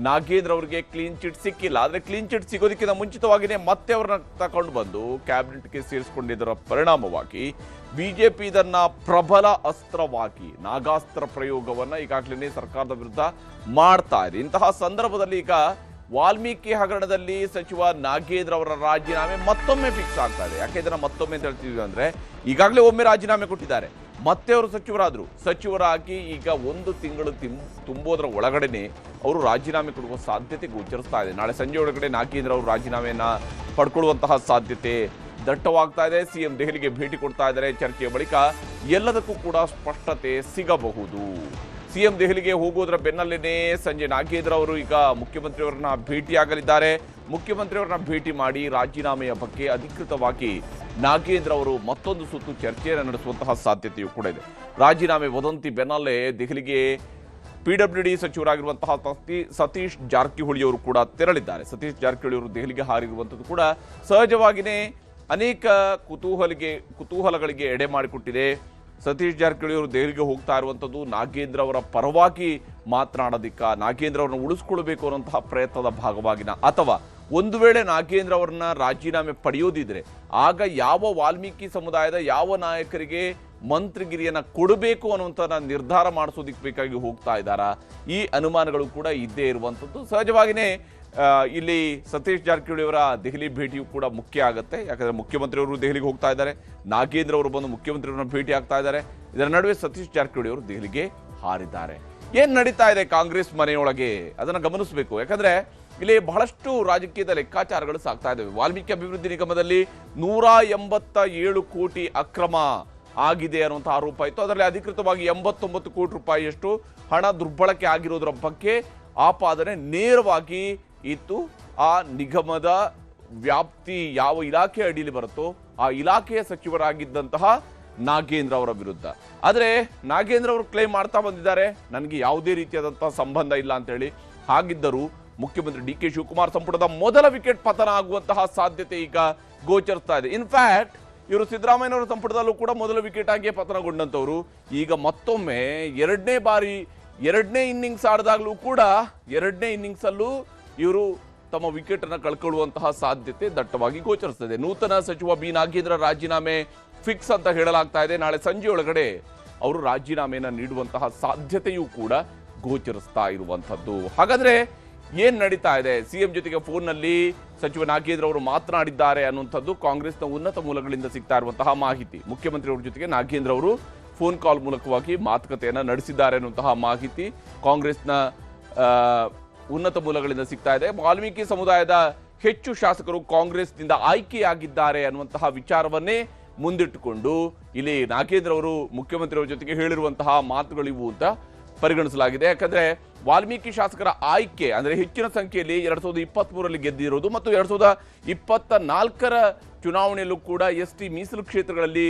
ನಾಗೇಂದ್ರ ಅವರಿಗೆ ಕ್ಲೀನ್ ಚಿಟ್ ಸಿಕ್ಕಿಲ್ಲ. ಆದರೆ ಕ್ಲೀನ್ ಚಿಟ್ ಸಿಗೋದಕ್ಕಿಂತ ಮುಂಚಿತವಾಗಿಯೇ ಮತ್ತೆ ಅವರನ್ನ ತಗೊಂಡು ಬಂದು ಕ್ಯಾಬಿನೆಟ್ಗೆ ಸೇರಿಸಿಕೊಂಡಿದ್ದರ ಪರಿಣಾಮವಾಗಿ ಬಿಜೆಪಿ ಇದನ್ನ ಪ್ರಬಲ ಅಸ್ತ್ರವಾಗಿ ನಾಗಾಸ್ತ್ರ ಪ್ರಯೋಗವನ್ನ ಈಗಾಗಲೇ ಸರ್ಕಾರದ ವಿರುದ್ಧ ಮಾಡ್ತಾ ಇದೆ. ಇಂತಹ ಸಂದರ್ಭದಲ್ಲಿ ಈಗ ವಾಲ್ಮೀಕಿ ಹಗರಣದಲ್ಲಿ ಸಚಿವ ನಾಗೇಂದ್ರ ಅವರ ರಾಜೀನಾಮೆ ಮತ್ತೊಮ್ಮೆ ಫಿಕ್ಸ್ ಆಗ್ತಾ ಇದೆ. ಯಾಕೆ ಇದನ್ನ ಮತ್ತೊಮ್ಮೆ ಅಂತ ಹೇಳ್ತಿದ್ವಿ ಅಂದ್ರೆ ಈಗಾಗಲೇ ಒಮ್ಮೆ ರಾಜೀನಾಮೆ ಕೊಟ್ಟಿದ್ದಾರೆ, ಮತ್ತೆ ಅವರು ಸಚಿವರಾಗಿ ಈಗ 1 ತಿಂಗಳು ತುಂಬೋದ್ರ ಒಳಗಡೆನೆ ಅವರು ರಾಜೀನಾಮೆ ಕೊಡುವ ಸಾಧ್ಯತೆ ಗೋಚರಿಸ್ತಾ ಇದೆ. ನಾಳೆ ಸಂಜೆ ಒಳಗಡೆ ನಾಗೇಂದ್ರ ಅವರು ರಾಜೀನಾಮೆಯನ್ನ ಪಡ್ಕೊಳ್ಳುವಂತಹ ಸಾಧ್ಯತೆ ದಟ್ಟವಾಗ್ತಾ ಇದೆ. CM ದೆಹಲಿಗೆ ಭೇಟಿ ಕೊಡ್ತಾ ಇದ್ದಾರೆ. ಚರ್ಚೆಯ ಬಳಿಕ ಎಲ್ಲದಕ್ಕೂ ಕೂಡ ಸ್ಪಷ್ಟತೆ ಸಿಗಬಹುದು. CM ದೆಹಲಿಗೆ ಹೋಗೋದ್ರ ಬೆನ್ನಲ್ಲೇನೆ ಸಂಜೆ ನಾಗೇಂದ್ರ ಅವರು ಈಗ ಮುಖ್ಯಮಂತ್ರಿಯವರನ್ನ ಭೇಟಿಯಾಗಲಿದ್ದಾರೆ. ಮುಖ್ಯಮಂತ್ರಿಯವರನ್ನ ಭೇಟಿ ಮಾಡಿ ರಾಜೀನಾಮೆಯ ಬಗ್ಗೆ ಅಧಿಕೃತವಾಗಿ ನಾಗೇಂದ್ರ ಅವರು ಮತ್ತೊಂದು ಸುತ್ತು ಚರ್ಚೆಯನ್ನು ನಡೆಸುವಂತಹ ಸಾಧ್ಯತೆಯೂ ಕೂಡ ಇದೆ. ರಾಜೀನಾಮೆ ವದಂತಿ ಬೆನ್ನಲ್ಲೇ ದೆಹಲಿಗೆ PWD ಸಚಿವರಾಗಿರುವಂತಹ ಸತೀಶ್ ಜಾರಕಿಹೊಳಿ ಅವರು ಕೂಡ ತೆರಳಿದ್ದಾರೆ. ಸತೀಶ್ ಜಾರಕಿಹೊಳಿ ಅವರು ದೆಹಲಿಗೆ ಹಾರಿರುವಂಥದ್ದು ಕೂಡ ಸಹಜವಾಗಿಯೇ ಅನೇಕ ಕುತೂಹಲಗಳಿಗೆ ಎಡೆ ಮಾಡಿಕೊಟ್ಟಿದೆ. ಸತೀಶ್ ಜಾರಕಿಹೊಳಿ ಅವರು ದೆಹಲಿಗೆ ಹೋಗ್ತಾ ಇರುವಂಥದ್ದು ನಾಗೇಂದ್ರ ಅವರ ಪರವಾಗಿ ಮಾತನಾಡೋದಿಕ್ಕ, ನಾಗೇಂದ್ರ ಅವರನ್ನು ಉಳಿಸ್ಕೊಳ್ಬೇಕು ಅನ್ನೋಂತಹ ಪ್ರಯತ್ನದ ಭಾಗವಾಗಿನ, ಅಥವಾ ಒಂದು ವೇಳೆ ನಾಗೇಂದ್ರ ಅವರನ್ನ ರಾಜೀನಾಮೆ ಪಡೆಯೋದಿದ್ರೆ ಆಗ ಯಾವ ವಾಲ್ಮೀಕಿ ಸಮುದಾಯದ ಯಾವ ನಾಯಕರಿಗೆ ಮಂತ್ರಿಗಿರಿಯನ್ನ ಕೊಡಬೇಕು ಅನ್ನುವಂಥ ನಿರ್ಧಾರ ಮಾಡಿಸೋದಿಕ್ಕೆ ಬೇಕಾಗಿ ಹೋಗ್ತಾ ಇದ್ದಾರಾ? ಈ ಅನುಮಾನಗಳು ಕೂಡ ಇದ್ದೇ ಇರುವಂಥದ್ದು. ಸಹಜವಾಗಿಯೇ ಇಲ್ಲಿ ಸತೀಶ್ ಜಾರಕಿಹೊಳಿ ಅವರ ದೆಹಲಿ ಭೇಟಿಯು ಕೂಡ ಮುಖ್ಯ ಆಗುತ್ತೆ. ಯಾಕಂದರೆ ಮುಖ್ಯಮಂತ್ರಿಯವರು ದೆಹಲಿಗೆ ಹೋಗ್ತಾ ಇದ್ದಾರೆ, ನಾಗೇಂದ್ರ ಅವರು ಬಂದು ಮುಖ್ಯಮಂತ್ರಿಯವರನ್ನ ಭೇಟಿ ಆಗ್ತಾ ಇದ್ದಾರೆ. ಇದರ ನಡುವೆ ಸತೀಶ್ ಜಾರಕಿಹೊಳಿ ಅವರು ದೆಹಲಿಗೆ ಹಾರಿದ್ದಾರೆ. ಏನು ನಡೀತಾ ಇದೆ ಕಾಂಗ್ರೆಸ್ ಮನೆಯೊಳಗೆ ಅದನ್ನು ಗಮನಿಸಬೇಕು. ಯಾಕಂದರೆ ಇಲ್ಲಿ ಬಹಳಷ್ಟು ರಾಜಕೀಯದ ಲೆಕ್ಕಾಚಾರಗಳು ಸಾಗ್ತಾ ಇದ್ದಾವೆ. ವಾಲ್ಮೀಕಿ ಅಭಿವೃದ್ಧಿ ನಿಗಮದಲ್ಲಿ 187 ಕೋಟಿ ಅಕ್ರಮ ಆಗಿದೆ ಅನ್ನುವಂಥ ಆರೋಪ ಇತ್ತು. ಅದರಲ್ಲಿ ಅಧಿಕೃತವಾಗಿ 89 ಕೋಟಿ ರೂಪಾಯಿಯಷ್ಟು ಹಣ ದುರ್ಬಳಕೆ ಆಗಿರೋದ್ರ ಬಗ್ಗೆ ಆಪಾದನೆ ನೇರವಾಗಿ ಇತ್ತು. ಆ ನಿಗಮದ ವ್ಯಾಪ್ತಿ ಯಾವ ಇಲಾಖೆ ಅಡಿಯಲ್ಲಿ ಬರುತ್ತೋ ಆ ಇಲಾಖೆಯ ಸಚಿವರಾಗಿದ್ದಂತಹ ನಾಗೇಂದ್ರ ಅವರ ವಿರುದ್ಧ. ಆದರೆ ನಾಗೇಂದ್ರ ಅವರು ಕ್ಲೇಮ್ ಮಾಡ್ತಾ ಬಂದಿದ್ದಾರೆ, ನನಗೆ ಯಾವುದೇ ರೀತಿಯಾದಂತಹ ಸಂಬಂಧ ಇಲ್ಲ ಅಂತೇಳಿ. ಹಾಗಿದ್ದರೂ ಮುಖ್ಯಮಂತ್ರಿ DK ಶಿವಕುಮಾರ್ ಸಂಪುಟದ ಮೊದಲ ವಿಕೆಟ್ ಪತನ ಆಗುವಂತಹ ಸಾಧ್ಯತೆ ಈಗ ಗೋಚರಿಸ್ತಾ ಇದೆ. ಇನ್ಫ್ಯಾಕ್ಟ್ ಇವರು ಸಿದ್ದರಾಮಯ್ಯನವರ ಸಂಪುಟದಲ್ಲೂ ಕೂಡ ಮೊದಲ ವಿಕೆಟ್ ಆಗಿ ಪತನಗೊಂಡಂಥವ್ರು ಈಗ ಮತ್ತೊಮ್ಮೆ ಎರಡನೇ ಇನ್ನಿಂಗ್ಸ್ ಆಡಿದಾಗಲೂ ಕೂಡ ಎರಡನೇ ಇನ್ನಿಂಗ್ಸಲ್ಲೂ ಇವರು ತಮ್ಮ ವಿಕೆಟ್ ಅನ್ನು ಕಳ್ಕೊಳ್ಳುವಂತಹ ಸಾಧ್ಯತೆ ದಟ್ಟವಾಗಿ ಗೋಚರಿಸ್ತದೆ. ನೂತನ ಸಚಿವ ಬಿ ನಾಗೇಂದ್ರ ರಾಜೀನಾಮೆ ಫಿಕ್ಸ್ ಅಂತ ಹೇಳಲಾಗ್ತಾ ಇದೆ. ನಾಳೆ ಸಂಜೆ ಒಳಗಡೆ ಅವರು ರಾಜೀನಾಮೆಯನ್ನು ನೀಡುವಂತಹ ಸಾಧ್ಯತೆಯೂ ಕೂಡ ಗೋಚರಿಸ್ತಾ ಇರುವಂಥದ್ದು. ಹಾಗಾದ್ರೆ ಏನ್ ನಡೀತಾ ಇದೆ? ಸಿಎಂ ಜೊತೆಗೆ ಫೋನ್ನಲ್ಲಿ ಸಚಿವ ನಾಗೇಂದ್ರ ಅವರು ಮಾತನಾಡಿದ್ದಾರೆ ಅನ್ನುವಂಥದ್ದು ಕಾಂಗ್ರೆಸ್ನ ಉನ್ನತ ಮೂಲಗಳಿಂದ ಸಿಗ್ತಾ ಇರುವಂತಹ ಮಾಹಿತಿ. ಮುಖ್ಯಮಂತ್ರಿ ಅವರ ಜೊತೆಗೆ ನಾಗೇಂದ್ರ ಅವರು ಫೋನ್ ಕಾಲ್ ಮೂಲಕವಾಗಿ ಮಾತುಕತೆಯನ್ನು ನಡೆಸಿದ್ದಾರೆ ಅನ್ನುವಂತಹ ಮಾಹಿತಿ ಕಾಂಗ್ರೆಸ್ನ ಉನ್ನತ ಮೂಲಗಳಿಂದ ಸಿಗ್ತಾ ಇದೆ. ವಾಲ್ಮೀಕಿ ಸಮುದಾಯದ ಹೆಚ್ಚು ಶಾಸಕರು ಕಾಂಗ್ರೆಸ್ನಿಂದ ಆಯ್ಕೆಯಾಗಿದ್ದಾರೆ ಅನ್ನುವಂತಹ ವಿಚಾರವನ್ನೇ ಮುಂದಿಟ್ಟುಕೊಂಡು ಇಲ್ಲಿ ನಾಗೇಂದ್ರ ಅವರು ಮುಖ್ಯಮಂತ್ರಿಯವರ ಜೊತೆಗೆ ಹೇಳಿರುವಂತಹ ಮಾತುಗಳಿವು ಅಂತ ಪರಿಗಣಿಸಲಾಗಿದೆ. ಯಾಕಂದ್ರೆ ವಾಲ್ಮೀಕಿ ಶಾಸಕರ ಆಯ್ಕೆ ಅಂದ್ರೆ ಹೆಚ್ಚಿನ ಸಂಖ್ಯೆಯಲ್ಲಿ 2023ರಲ್ಲಿ ಗೆದ್ದಿರೋದು ಮತ್ತು 2024ರ ಚುನಾವಣೆಯಲ್ಲೂ ಕೂಡ ST ಮೀಸಲು ಕ್ಷೇತ್ರಗಳಲ್ಲಿ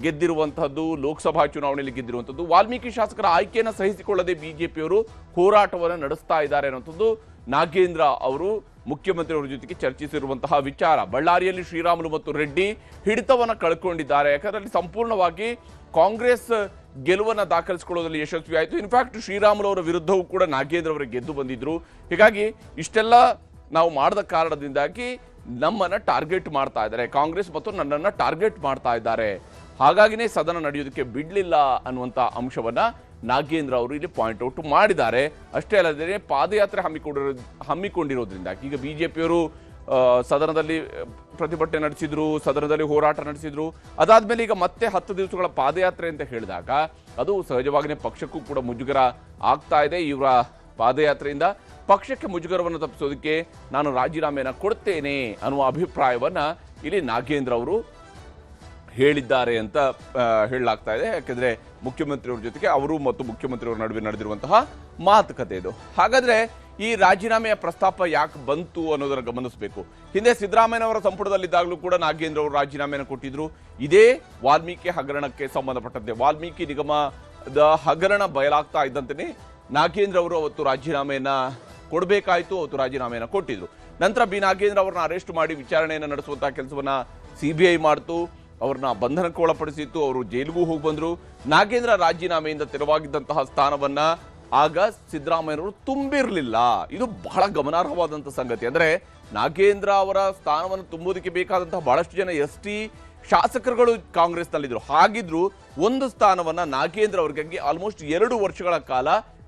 ಗೆದ್ದಿರುವಂತಹದ್ದು, ಲೋಕಸಭಾ ಚುನಾವಣೆಯಲ್ಲಿ ಗೆದ್ದಿರುವಂಥದ್ದು. ವಾಲ್ಮೀಕಿ ಶಾಸಕರ ಆಯ್ಕೆಯನ್ನು ಸಹಿಸಿಕೊಳ್ಳದೆ ಬಿಜೆಪಿಯವರು ಹೋರಾಟವನ್ನು ನಡೆಸ್ತಾ ಇದ್ದಾರೆ ಅನ್ನುವಂಥದ್ದು ನಾಗೇಂದ್ರ ಅವರು ಮುಖ್ಯಮಂತ್ರಿಯವರ ಜೊತೆಗೆ ಚರ್ಚಿಸಿರುವಂತಹ ವಿಚಾರ. ಬಳ್ಳಾರಿಯಲ್ಲಿ ಶ್ರೀರಾಮುಲು ಮತ್ತು ರೆಡ್ಡಿ ಹಿಡಿತವನ್ನು ಕಳ್ಕೊಂಡಿದ್ದಾರೆ. ಯಾಕಂದ್ರೆ ಸಂಪೂರ್ಣವಾಗಿ ಕಾಂಗ್ರೆಸ್ ಗೆಲುವನ್ನು ದಾಖಲಿಸಿಕೊಳ್ಳೋದ್ರಲ್ಲಿ ಯಶಸ್ವಿ ಆಯಿತು. ಇನ್ಫ್ಯಾಕ್ಟ್ ಶ್ರೀರಾಮುಲು ಅವರ ವಿರುದ್ಧವೂ ಕೂಡ ನಾಗೇಂದ್ರ ಅವರು ಗೆದ್ದು ಬಂದಿದ್ರು. ಹೀಗಾಗಿ ಇಷ್ಟೆಲ್ಲ ನಾವು ಮಾಡದ ಕಾರಣದಿಂದಾಗಿ ನಮ್ಮನ್ನ ಟಾರ್ಗೆಟ್ ಮಾಡ್ತಾ ಇದ್ದಾರೆ, ಕಾಂಗ್ರೆಸ್ ಮತ್ತು ನನ್ನನ್ನು ಟಾರ್ಗೆಟ್ ಮಾಡ್ತಾ ಇದ್ದಾರೆ, ಹಾಗಾಗಿನೇ ಸದನ ನಡೆಯೋದಕ್ಕೆ ಬಿಡಲಿಲ್ಲ ಅನ್ನುವಂಥ ಅಂಶವನ್ನ ನಾಗೇಂದ್ರ ಅವರು ಇಲ್ಲಿ ಪಾಯಿಂಟ್ ಔಟ್ ಮಾಡಿದ್ದಾರೆ. ಅಷ್ಟೇ ಅಲ್ಲದೆ ಪಾದಯಾತ್ರೆ ಹಮ್ಮಿಕೊಂಡಿರೋದ್ರಿಂದ ಈಗ ಬಿಜೆಪಿಯವರು ಸದನದಲ್ಲಿ ಪ್ರತಿಭಟನೆ ನಡೆಸಿದ್ರು, ಸದನದಲ್ಲಿ ಹೋರಾಟ ನಡೆಸಿದ್ರು. ಅದಾದ್ಮೇಲೆ ಈಗ ಮತ್ತೆ 10 ದಿವಸಗಳ ಪಾದಯಾತ್ರೆ ಅಂತ ಹೇಳಿದಾಗ ಅದು ಸಹಜವಾಗಿಯೇ ಪಕ್ಷಕ್ಕೂ ಕೂಡ ಮುಜುಗರ ಆಗ್ತಾ ಇದೆ. ಇವರ ಪಾದಯಾತ್ರೆಯಿಂದ ಪಕ್ಷಕ್ಕೆ ಮುಜುಗರವನ್ನು ತಪ್ಪಿಸೋದಕ್ಕೆ ನಾನು ರಾಜೀನಾಮೆಯನ್ನು ಕೊಡ್ತೇನೆ ಅನ್ನುವ ಅಭಿಪ್ರಾಯವನ್ನ ಇಲ್ಲಿ ನಾಗೇಂದ್ರ ಅವರು ಹೇಳಿದ್ದಾರೆ ಅಂತ ಹೇಳಲಾಗ್ತಾ ಇದೆ. ಯಾಕೆಂದ್ರೆ ಮುಖ್ಯಮಂತ್ರಿಯವರ ಜೊತೆಗೆ ಅವರು ಮತ್ತು ಮುಖ್ಯಮಂತ್ರಿಯವರ ನಡುವೆ ನಡೆದಿರುವಂತಹ ಮಾತುಕತೆ ಇದು. ಹಾಗಾದ್ರೆ ಈ ರಾಜೀನಾಮೆಯ ಪ್ರಸ್ತಾಪ ಯಾಕೆ ಬಂತು ಅನ್ನೋದನ್ನು ಗಮನಿಸಬೇಕು. ಹಿಂದೆ ಸಿದ್ದರಾಮಯ್ಯನವರ ಸಂಪುಟದಲ್ಲಿದ್ದಾಗಲೂ ಕೂಡ ನಾಗೇಂದ್ರ ಅವರು ರಾಜೀನಾಮೆಯನ್ನು ಕೊಟ್ಟಿದ್ರು. ಇದೇ ವಾಲ್ಮೀಕಿ ಹಗರಣಕ್ಕೆ ಸಂಬಂಧಪಟ್ಟಂತೆ ವಾಲ್ಮೀಕಿ ನಿಗಮದ ಹಗರಣ ಬಯಲಾಗ್ತಾ ಇದ್ದಂತೆಯೇ ನಾಗೇಂದ್ರ ಅವರು ಅವತ್ತು ರಾಜೀನಾಮೆಯನ್ನ ಕೊಡಬೇಕಾಯಿತು. ಅವತ್ತು ರಾಜೀನಾಮೆಯನ್ನು ಕೊಟ್ಟಿದ್ರು. ನಂತರ ಬಿ ನಾಗೇಂದ್ರ ಅವರನ್ನ ಅರೆಸ್ಟ್ ಮಾಡಿ ವಿಚಾರಣೆಯನ್ನು ನಡೆಸುವಂತಹ ಕೆಲಸವನ್ನ CBI ಮಾಡ್ತು, ಅವ್ರನ್ನ ಬಂಧನಕ್ಕೆ ಒಳಪಡಿಸಿತ್ತು, ಅವರು ಜೈಲಿಗೂ ಹೋಗಿ ಬಂದ್ರು. ನಾಗೇಂದ್ರ ರಾಜೀನಾಮೆಯಿಂದ ತೆರವಾಗಿದ್ದಂತಹ ಸ್ಥಾನವನ್ನ ಆಗ ಸಿದ್ದರಾಮಯ್ಯನವರು ತುಂಬಿರಲಿಲ್ಲ. ಇದು ಬಹಳ ಗಮನಾರ್ಹವಾದಂಥ ಸಂಗತಿ. ಅಂದ್ರೆ ನಾಗೇಂದ್ರ ಅವರ ಸ್ಥಾನವನ್ನು ತುಂಬುವುದಕ್ಕೆ ಬೇಕಾದಂತಹ ಬಹಳಷ್ಟು ಜನ ST ಶಾಸಕರುಗಳು ಕಾಂಗ್ರೆಸ್ನಲ್ಲಿದ್ರು. ಹಾಗಿದ್ರು ಒಂದು ಸ್ಥಾನವನ್ನ ನಾಗೇಂದ್ರ ಅವರಿಗಾಗಿ ಆಲ್ಮೋಸ್ಟ್ 2 ವರ್ಷಗಳ ಕಾಲ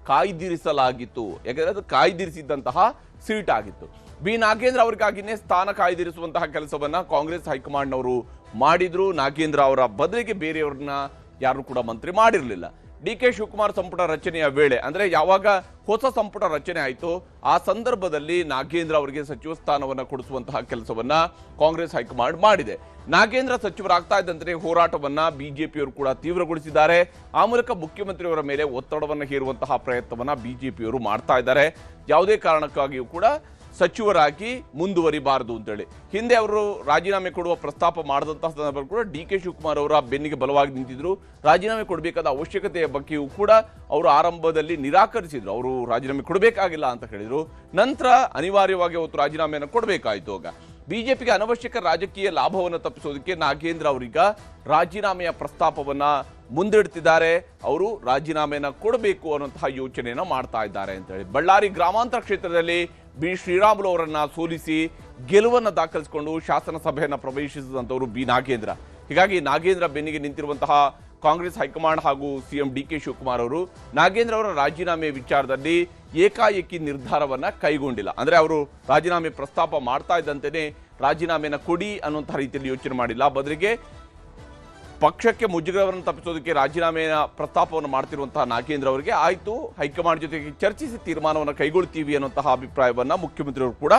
ಕಾಯ್ದಿರಿಸಲಾಗಿತ್ತು. ಯಾಕಂದ್ರೆ ಅದು ಕಾಯ್ದಿರಿಸಿದ್ದಂತಹ ಸೀಟ್ ಆಗಿತ್ತು. ಬಿ ನಾಗೇಂದ್ರ ಅವರಿಗಾಗಿನೇ ಸ್ಥಾನ ಕಾಯ್ದಿರಿಸುವಂತಹ ಕೆಲಸವನ್ನ ಕಾಂಗ್ರೆಸ್ ಹೈಕಮಾಂಡ್ನವರು ಮಾಡಿದ್ರು. ನಾಗೇಂದ್ರ ಅವರ ಬದಲಿಗೆ ಬೇರೆಯವ್ರನ್ನ ಯಾರು ಕೂಡ ಮಂತ್ರಿ ಮಾಡಿರಲಿಲ್ಲ. DK ಶಿವಕುಮಾರ್ ಸಂಪುಟ ರಚನೆಯ ವೇಳೆ ಅಂದ್ರೆ ಯಾವಾಗ ಹೊಸ ಸಂಪುಟ ರಚನೆ ಆಯಿತು ಆ ಸಂದರ್ಭದಲ್ಲಿ ನಾಗೇಂದ್ರ ಅವರಿಗೆ ಸಚಿವ ಸ್ಥಾನವನ್ನು ಕೊಡಿಸುವಂತಹ ಕೆಲಸವನ್ನ ಕಾಂಗ್ರೆಸ್ ಹೈಕಮಾಂಡ್ ಮಾಡಿದೆ. ನಾಗೇಂದ್ರ ಸಚಿವರಾಗ್ತಾ ಇದ್ದಂತೆ ಹೋರಾಟವನ್ನ ಬಿಜೆಪಿಯವರು ಕೂಡ ತೀವ್ರಗೊಳಿಸಿದ್ದಾರೆ. ಆ ಮೂಲಕ ಮುಖ್ಯಮಂತ್ರಿಯವರ ಮೇಲೆ ಒತ್ತಡವನ್ನು ಹೇರುವಂತಹ ಪ್ರಯತ್ನವನ್ನ ಬಿಜೆಪಿಯವರು ಮಾಡ್ತಾ ಇದ್ದಾರೆ. ಯಾವುದೇ ಕಾರಣಕ್ಕಾಗಿಯೂ ಕೂಡ ಸಚಿವರಾಗಿ ಮುಂದುವರಿಬಾರದು ಅಂತೇಳಿ. ಹಿಂದೆ ಅವರು ರಾಜೀನಾಮೆ ಕೊಡುವ ಪ್ರಸ್ತಾಪ ಮಾಡಿದಂತಹ ಸಂದರ್ಭದಲ್ಲಿ ಕೂಡ ಡಿ ಕೆ ಶಿವಕುಮಾರ್ ಅವರ ಬೆನ್ನಿಗೆ ಬಲವಾಗಿ ನಿಂತಿದ್ರು. ರಾಜೀನಾಮೆ ಕೊಡಬೇಕಾದ ಅವಶ್ಯಕತೆಯ ಬಗ್ಗೆಯೂ ಕೂಡ ಅವರು ಆರಂಭದಲ್ಲಿ ನಿರಾಕರಿಸಿದ್ರು. ಅವರು ರಾಜೀನಾಮೆ ಕೊಡಬೇಕಾಗಿಲ್ಲ ಅಂತ ಹೇಳಿದ್ರು. ನಂತರ ಅನಿವಾರ್ಯವಾಗಿ ಅವತ್ತು ರಾಜೀನಾಮೆಯನ್ನು ಕೊಡಬೇಕಾಯಿತು. ಆಗ ಬಿಜೆಪಿಗೆ ಅನವಶ್ಯಕ ರಾಜಕೀಯ ಲಾಭವನ್ನು ತಪ್ಪಿಸೋದಕ್ಕೆ ನಾಗೇಂದ್ರ ಅವರೀಗ ರಾಜೀನಾಮೆಯ ಪ್ರಸ್ತಾಪವನ್ನ ಮುಂದಿಡ್ತಿದ್ದಾರೆ. ಅವರು ರಾಜೀನಾಮೆನ ಕೊಡಬೇಕು ಅನ್ನುವಂತಹ ಯೋಚನೆಯನ್ನ ಮಾಡ್ತಾ ಇದ್ದಾರೆ ಅಂತ ಹೇಳಿ. ಬಳ್ಳಾರಿ ಗ್ರಾಮಾಂತರ ಕ್ಷೇತ್ರದಲ್ಲಿ ಬಿ ಶ್ರೀರಾಮುಲು ಅವರನ್ನ ಸೋಲಿಸಿ ಗೆಲುವನ್ನು ದಾಖಲಿಸಿಕೊಂಡು ಶಾಸನ ಸಭೆಯನ್ನು ಪ್ರವೇಶಿಸಿದಂಥವರು ಬಿ ನಾಗೇಂದ್ರ. ಹೀಗಾಗಿ ನಾಗೇಂದ್ರ ಬೆನ್ನಿಗೆ ನಿಂತಿರುವಂತಹ ಕಾಂಗ್ರೆಸ್ ಹೈಕಮಾಂಡ್ ಹಾಗೂ ಸಿಎಂ ಡಿ ಕೆ ಶಿವಕುಮಾರ್ ಅವರು ನಾಗೇಂದ್ರ ಅವರ ರಾಜೀನಾಮೆ ವಿಚಾರದಲ್ಲಿ ಏಕಾಏಕಿ ನಿರ್ಧಾರವನ್ನ ಕೈಗೊಂಡಿಲ್ಲ. ಅಂದ್ರೆ ಅವರು ರಾಜೀನಾಮೆ ಪ್ರಸ್ತಾಪ ಮಾಡ್ತಾ ಇದ್ದಂತೆಯೇ ರಾಜೀನಾಮೆನ ಕೊಡಿ ಅನ್ನುವಂತಹ ರೀತಿಯಲ್ಲಿ ಯೋಚನೆ ಮಾಡಿಲ್ಲ. ಬದಲಿಗೆ ಪಕ್ಷಕ್ಕೆ ಮುಜುಗರವನ್ನು ತಪ್ಪಿಸೋದಕ್ಕೆ ರಾಜೀನಾಮೆಯ ಪ್ರಸ್ತಾಪವನ್ನು ಮಾಡ್ತಿರುವಂತಹ ನಾಗೇಂದ್ರ ಅವರಿಗೆ ಆಯ್ತು, ಹೈಕಮಾಂಡ್ ಜೊತೆಗೆ ಚರ್ಚಿಸಿ ತೀರ್ಮಾನವನ್ನು ಕೈಗೊಳ್ತೀವಿ ಅನ್ನುವಂತಹ ಅಭಿಪ್ರಾಯವನ್ನ ಮುಖ್ಯಮಂತ್ರಿಯವರು ಕೂಡ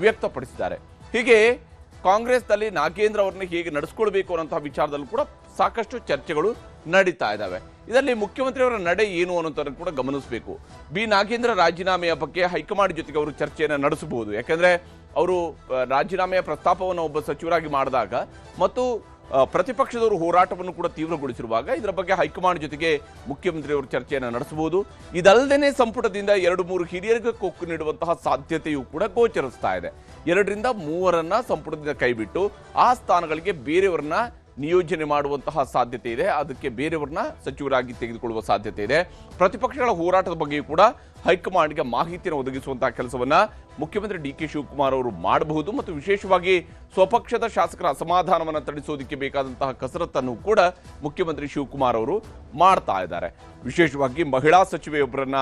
ವ್ಯಕ್ತಪಡಿಸಿದ್ದಾರೆ. ಹೀಗೆ ಕಾಂಗ್ರೆಸ್ನಲ್ಲಿ ನಾಗೇಂದ್ರ ಅವರನ್ನ ಹೇಗೆ ನಡೆಸ್ಕೊಳ್ಬೇಕು ಅನ್ನೋಂತಹ ವಿಚಾರದಲ್ಲೂ ಕೂಡ ಸಾಕಷ್ಟು ಚರ್ಚೆಗಳು ನಡೀತಾ ಇದ್ದಾವೆ. ಇದರಲ್ಲಿ ಮುಖ್ಯಮಂತ್ರಿಯವರ ನಡೆ ಏನು ಅನ್ನೋದನ್ನು ಕೂಡ ಗಮನಿಸಬೇಕು. ಬಿ ನಾಗೇಂದ್ರ ರಾಜೀನಾಮೆಯ ಬಗ್ಗೆ ಹೈಕಮಾಂಡ್ ಜೊತೆಗೆ ಅವರು ಚರ್ಚೆಯನ್ನು ನಡೆಸಬಹುದು. ಯಾಕಂದ್ರೆ ಅವರು ರಾಜೀನಾಮೆಯ ಪ್ರಸ್ತಾಪವನ್ನು ಒಬ್ಬ ಸಚಿವರಾಗಿ ಮಾಡಿದಾಗ ಮತ್ತು ಪ್ರತಿಪಕ್ಷದವರು ಹೋರಾಟವನ್ನು ಕೂಡ ತೀವ್ರಗೊಳಿಸಿರುವಾಗ ಇದರ ಬಗ್ಗೆ ಹೈಕಮಾಂಡ್ ಜೊತೆಗೆ ಮುಖ್ಯಮಂತ್ರಿಯವರು ಚರ್ಚೆಯನ್ನು ನಡೆಸಬಹುದು. ಇದಲ್ಲದೆ ಸಂಪುಟದಿಂದ 2-3 ಹಿರಿಯರಿಗೆ ಕೊಕ್ಕು ನೀಡುವಂತಹ ಸಾಧ್ಯತೆಯೂ ಕೂಡ ಗೋಚರಿಸ್ತಾ ಇದೆ. 2-3 ಸಂಪುಟದಿಂದ ಕೈಬಿಟ್ಟು ಆ ಸ್ಥಾನಗಳಿಗೆ ಬೇರೆಯವರನ್ನ ನಿಯೋಜನೆ ಮಾಡುವಂತಹ ಸಾಧ್ಯತೆ ಇದೆ. ಅದಕ್ಕೆ ಬೇರೆಯವ್ರನ್ನ ಸಚಿವರಾಗಿ ತೆಗೆದುಕೊಳ್ಳುವ ಸಾಧ್ಯತೆ ಇದೆ. ಪ್ರತಿಪಕ್ಷಗಳ ಹೋರಾಟದ ಬಗ್ಗೆಯೂ ಕೂಡ ಹೈಕಮಾಂಡ್ಗೆ ಮಾಹಿತಿಯನ್ನು ಒದಗಿಸುವಂತಹ ಕೆಲಸವನ್ನ ಮುಖ್ಯಮಂತ್ರಿ ಡಿ ಕೆ ಶಿವಕುಮಾರ್ ಅವರು ಮಾಡಬಹುದು. ಮತ್ತು ವಿಶೇಷವಾಗಿ ಸ್ವಪಕ್ಷದ ಶಾಸಕರ ಅಸಮಾಧಾನವನ್ನು ತಡಿಸೋದಕ್ಕೆ ಬೇಕಾದಂತಹ ಕಸರತ್ತನ್ನು ಕೂಡ ಮುಖ್ಯಮಂತ್ರಿ ಶಿವಕುಮಾರ್ ಅವರು ಮಾಡ್ತಾ ಇದ್ದಾರೆ. ವಿಶೇಷವಾಗಿ ಮಹಿಳಾ ಸಚಿವೆಯೊಬ್ಬರನ್ನ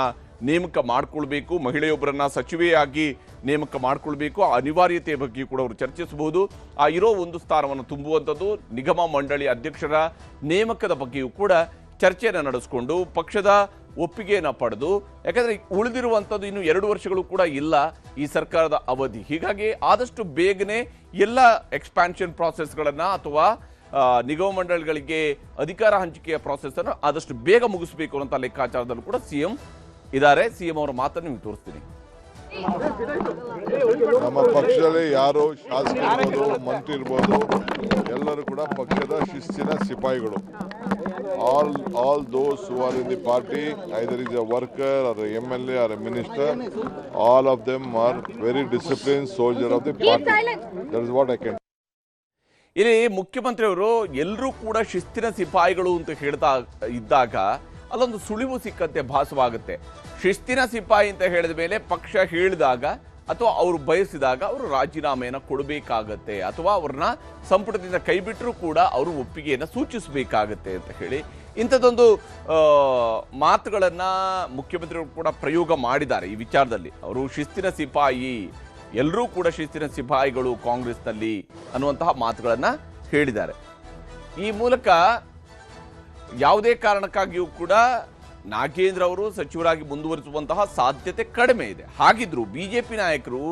ನೇಮಕ ಮಾಡಿಕೊಳ್ಬೇಕು, ಮಹಿಳೆಯೊಬ್ಬರನ್ನ ಸಚಿವೆಯಾಗಿ ನೇಮಕ ಮಾಡಿಕೊಳ್ಬೇಕು, ಆ ಅನಿವಾರ್ಯತೆಯ ಬಗ್ಗೆ ಕೂಡ ಅವರು ಚರ್ಚಿಸಬಹುದು. ಆ ಇರೋ ಒಂದು ಸ್ಥಾನವನ್ನು ತುಂಬುವಂಥದ್ದು ನಿಗಮ ಮಂಡಳಿ ಅಧ್ಯಕ್ಷರ ನೇಮಕದ ಬಗ್ಗೆಯೂ ಕೂಡ ಚರ್ಚೆಯನ್ನು ನಡೆಸಿಕೊಂಡು ಪಕ್ಷದ ಒಪ್ಪಿಗೆಯನ್ನು ಪಡೆದು, ಯಾಕಂದರೆ ಉಳಿದಿರುವಂಥದ್ದು ಇನ್ನು 2 ವರ್ಷಗಳು ಕೂಡ ಇಲ್ಲ ಈ ಸರ್ಕಾರದ ಅವಧಿ. ಹೀಗಾಗಿ ಆದಷ್ಟು ಬೇಗನೆ ಎಲ್ಲ ಎಕ್ಸ್ಪ್ಯಾನ್ಷನ್ ಪ್ರಾಸೆಸ್ಗಳನ್ನು ಅಥವಾ ನಿಗಮ ಮಂಡಳಿಗಳಿಗೆ ಅಧಿಕಾರ ಹಂಚಿಕೆಯ ಪ್ರಾಸೆಸ್ ಅನ್ನು ಆದಷ್ಟು ಬೇಗ ಮುಗಿಸಬೇಕು ಅನ್ನೋ ಲೆಕ್ಕಾಚಾರದಲ್ಲೂ ಕೂಡ ಸಿಎಂ ಇದ್ದಾರೆ. ಸಿಎಂ ಅವರ ಮಾತನ್ನು ನಿಮಗೆ ತೋರಿಸ್ತೀನಿ. ನಮ್ಮ ಪಕ್ಷದಲ್ಲಿ ಯಾರು ಶಾಸಕರು ಮಂತ್ರಿ ಇರ್ಬೋದು, ಎಲ್ಲರೂ ಕೂಡ ಪಕ್ಷದ ಶಿಸ್ತಿನ ಸಿಪಾಯಿಗಳು. all those who are in the party, either is a worker or a MLA or a minister, all of them are very disciplined soldier of the party. That is what I can. ಇಲ್ಲಿ ಮುಖ್ಯಮಂತ್ರಿಯವರು ಎಲ್ಲರೂ ಕೂಡ ಶಿಸ್ತಿನ ಸಿಪಾಯಿಗಳು ಅಂತ ಹೇಳ್ತಾ ಇದ್ದಾಗ ಅಲ್ಲೊಂದು ಸುಳಿವು ಸಿಕ್ಕಂತೆ ಭಾಸವಾಗುತ್ತೆ. ಶಿಸ್ತಿನ ಸಿಪಾಯಿ ಅಂತ ಹೇಳಿದ ಮೇಲೆ ಪಕ್ಷ ಹೇಳಿದಾಗ ಅಥವಾ ಅವರು ಬಯಸಿದಾಗ ಅವರು ರಾಜೀನಾಮೆಯನ್ನು ಕೊಡಬೇಕಾಗತ್ತೆ ಅಥವಾ ಅವ್ರನ್ನ ಸಂಪುಟದಿಂದ ಕೈಬಿಟ್ಟರೂ ಕೂಡ ಅವರು ಒಪ್ಪಿಗೆಯನ್ನು ಸೂಚಿಸಬೇಕಾಗತ್ತೆ ಅಂತ ಹೇಳಿ ಇಂಥದ್ದೊಂದು ಮಾತುಗಳನ್ನು ಮುಖ್ಯಮಂತ್ರಿಗಳು ಕೂಡ ಪ್ರಯೋಗ ಮಾಡಿದ್ದಾರೆ. ಈ ವಿಚಾರದಲ್ಲಿ ಅವರು ಶಿಸ್ತಿನ ಸಿಪಾಯಿ, ಎಲ್ಲರೂ ಕೂಡ ಶಿಸ್ತಿನ ಸಿಪಾಯಿಗಳು ಕಾಂಗ್ರೆಸ್ನಲ್ಲಿ ಅನ್ನುವಂತಹ ಮಾತುಗಳನ್ನು ಹೇಳಿದ್ದಾರೆ. ಈ ಮೂಲಕ ಯಾವುದೇ ಕಾರಣಕ್ಕಾಗಿಯೂ ಕೂಡ ನಾಗೇಂದ್ರ ಅವರು ಸಚಿವರಾಗಿ ಮುಂದುವರಿಸುವಂತಹ ಸಾಧ್ಯತೆ ಕಡಿಮೆ ಇದೆ. ಹಾಗಿದ್ರು ಬಿಜೆಪಿ ನಾಯಕರು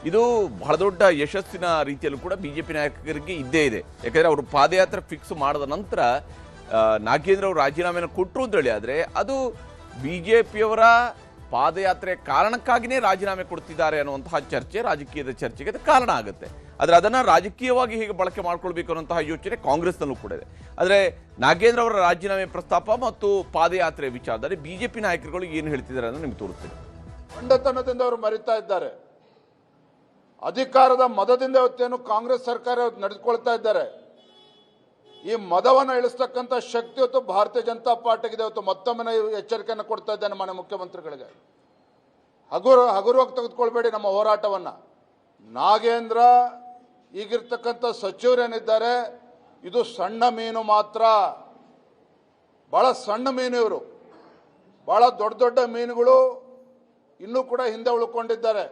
ಇದು ಬಹಳ ದೊಡ್ಡ ಯಶಸ್ಸಿನ ರೀತಿಯಲ್ಲೂ ಕೂಡ ಬಿಜೆಪಿ ನಾಯಕರಿಗೆ ಇದ್ದೇ ಇದೆ. ಯಾಕಂದರೆ ಅವರು ಪಾದಯಾತ್ರೆ ಫಿಕ್ಸ್ ಮಾಡಿದ ನಂತರ ನಾಗೇಂದ್ರ ಅವರು ರಾಜೀನಾಮೆಯನ್ನು ಕೊಟ್ಟರು ಅಂತೇಳಿ ಆದರೆ ಅದು ಬಿಜೆಪಿಯವರ ಪಾದಯಾತ್ರೆ ಕಾರಣಕ್ಕಾಗಿಯೇ ರಾಜೀನಾಮೆ ಕೊಡ್ತಿದ್ದಾರೆ ಅನ್ನುವಂತಹ ಚರ್ಚೆ, ರಾಜಕೀಯದ ಚರ್ಚೆಗೆ ಅದು ಕಾರಣ ಆಗುತ್ತೆ. ಆದರೆ ಅದನ್ನು ರಾಜಕೀಯವಾಗಿ ಹೇಗೆ ಬಳಕೆ ಮಾಡ್ಕೊಳ್ಬೇಕು ಅನ್ನುವಂತಹ ಯೋಚನೆ ಕಾಂಗ್ರೆಸ್ನಲ್ಲೂ ಕೂಡ ಇದೆ. ಆದರೆ ನಾಗೇಂದ್ರ ಅವರ ರಾಜೀನಾಮೆ ಪ್ರಸ್ತಾಪ ಮತ್ತು ಪಾದಯಾತ್ರೆ ವಿಚಾರದಲ್ಲಿ ಬಿಜೆಪಿ ನಾಯಕರುಗಳು ಏನು ಹೇಳ್ತಿದ್ದಾರೆ ಅನ್ನೋ ನಿಮ್ಗೆ ತೋರಿಸ್ತೀನಿ. ಖಂಡತನದಿಂದ ಅವರು ಮರಿತಾ ಇದ್ದಾರೆ. ಅಧಿಕಾರದ ಮದದಿಂದ ಇವತ್ತೇನು ಕಾಂಗ್ರೆಸ್ ಸರ್ಕಾರ ನಡೆದುಕೊಳ್ತಾ ಇದ್ದಾರೆ. ಈ ಮದವನ್ನು ಇಳಿಸ್ತಕ್ಕಂಥ ಶಕ್ತಿ ಇವತ್ತು ಭಾರತೀಯ ಜನತಾ ಪಾರ್ಟಿಗಿದೆ. ಇವತ್ತು ಮತ್ತೊಮ್ಮೆ ಎಚ್ಚರಿಕೆಯನ್ನು ಕೊಡ್ತಾ ಇದ್ದೇನೆ ಮಾನ್ಯ ಮುಖ್ಯಮಂತ್ರಿಗಳಿಗೆ. ಹಗುರವಾಗಿ ತೆಗೆದುಕೊಳ್ಬೇಡಿ ನಮ್ಮ ಹೋರಾಟವನ್ನು. ನಾಗೇಂದ್ರ ಈಗಿರ್ತಕ್ಕಂಥ ಸಚಿವರೇನಿದ್ದಾರೆ ಇದು ಸಣ್ಣ ಮೀನು ಮಾತ್ರ, ಭಾಳ ಸಣ್ಣ ಮೀನು ಇವರು. ಭಾಳ ದೊಡ್ಡ ದೊಡ್ಡ ಮೀನುಗಳು ಇನ್ನೂ ಕೂಡ ಹಿಂದೆ ಉಳ್ಕೊಂಡಿದ್ದಾರೆ.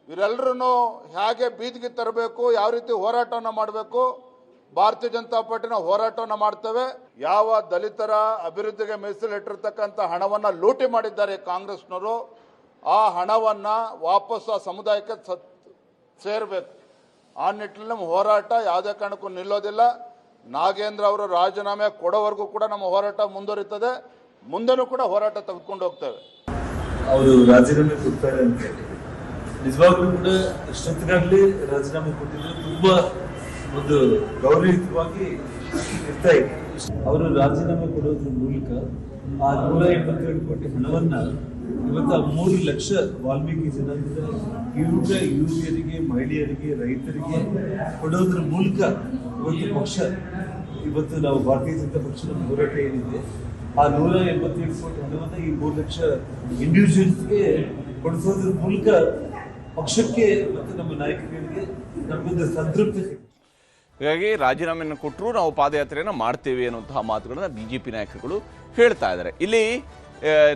ಇವರೆಲ್ಲರೂ ಹೇಗೆ ಬೀದಿಗೆ ತರಬೇಕು, ಯಾವ ರೀತಿ ಹೋರಾಟವನ್ನು ಮಾಡಬೇಕು, ಭಾರತೀಯ ಜನತಾ ಪಾರ್ಟಿನ ಹೋರಾಟವನ್ನು ಮಾಡ್ತೇವೆ. ಯಾವ ದಲಿತರ ಅಭಿವೃದ್ಧಿಗೆ ಮೀಸಲಿಟ್ಟಿರ್ತಕ್ಕಂಥ ಹಣವನ್ನು ಲೂಟಿ ಮಾಡಿದ್ದಾರೆ ಕಾಂಗ್ರೆಸ್ನವರು, ಆ ಹಣವನ್ನು ವಾಪಸ್ ಆ ಸಮುದಾಯಕ್ಕೆ ಸೇರಬೇಕು. ಆ ನಿಟ್ಟಿನಲ್ಲಿ ನಮ್ಮ ಹೋರಾಟ ಯಾವುದೇ ಕಾರಣಕ್ಕೂ ನಿಲ್ಲೋದಿಲ್ಲ. ನಾಗೇಂದ್ರ ಅವರು ರಾಜೀನಾಮೆ ಕೊಡೋವರೆಗೂ ಕೂಡ ನಮ್ಮ ಹೋರಾಟ ಮುಂದುವರಿತದೆ. ಮುಂದೆನೂ ಕೂಡ ಹೋರಾಟ ತೆಗೆದುಕೊಂಡು ಹೋಗ್ತೇವೆ. ಅವರು ರಾಜೀನಾಮೆ ಕೊಡ್ತಾರೆ ಅಂತ ಹೇಳಿ ನಿಜವಾಗ್ಲೂ ಕೂಡ ಎಷ್ಟೊತ್ತಿಗಾಗ್ಲಿ ರಾಜೀನಾಮೆ ಕೊಟ್ಟಿದ್ರೆ ತುಂಬಾ ಒಂದು ಗೌರವಯುತವಾಗಿ ಇರ್ತಾ ಇತ್ತು. ಅವರು ರಾಜೀನಾಮೆ ಕೊಡೋದ್ರ ಮೂಲಕ ಆ 182 ಕೋಟಿ ಹಣವನ್ನ ಇವತ್ತು 3 ಲಕ್ಷ ವಾಲ್ಮೀಕಿ ಜನಾಂಗದ ಯುವಕರಿಗೆ, ಮಹಿಳೆಯರಿಗೆ, ರೈತರಿಗೆ ಕೊಡೋದ್ರ ಮೂಲಕ ಇವತ್ತು ನಾವು ಭಾರತೀಯ ಜನತಾ ಪಕ್ಷದ ಹೋರಾಟ ಏನಿದೆ ಆ 182 ಕೋಟಿ ಹಣವನ್ನ ಈ 3 ಲಕ್ಷ ಇಂಡಿವಿಜುವಲ್ಸ್ಗೆ ಕೊಡಿಸೋದ್ರ ಮೂಲಕ ಪಕ್ಷಕ್ಕೆ ಮತ್ತು ನಮ್ಮ ನಾಯಕರಿಗೆ ನಮ್ಮದು ಸಂತೃಪ್ತಿ ಸಿಗ್ತದೆ. ಹೀಗಾಗಿ ರಾಜೀನಾಮೆಯನ್ನು ಕೊಟ್ಟರು ನಾವು ಪಾದಯಾತ್ರೆಯನ್ನು ಮಾಡ್ತೇವೆ ಅನ್ನುವಂತಹ ಮಾತುಗಳನ್ನು ಬಿಜೆಪಿ ನಾಯಕರುಗಳು ಹೇಳ್ತಾ ಇದ್ದಾರೆ. ಇಲ್ಲಿ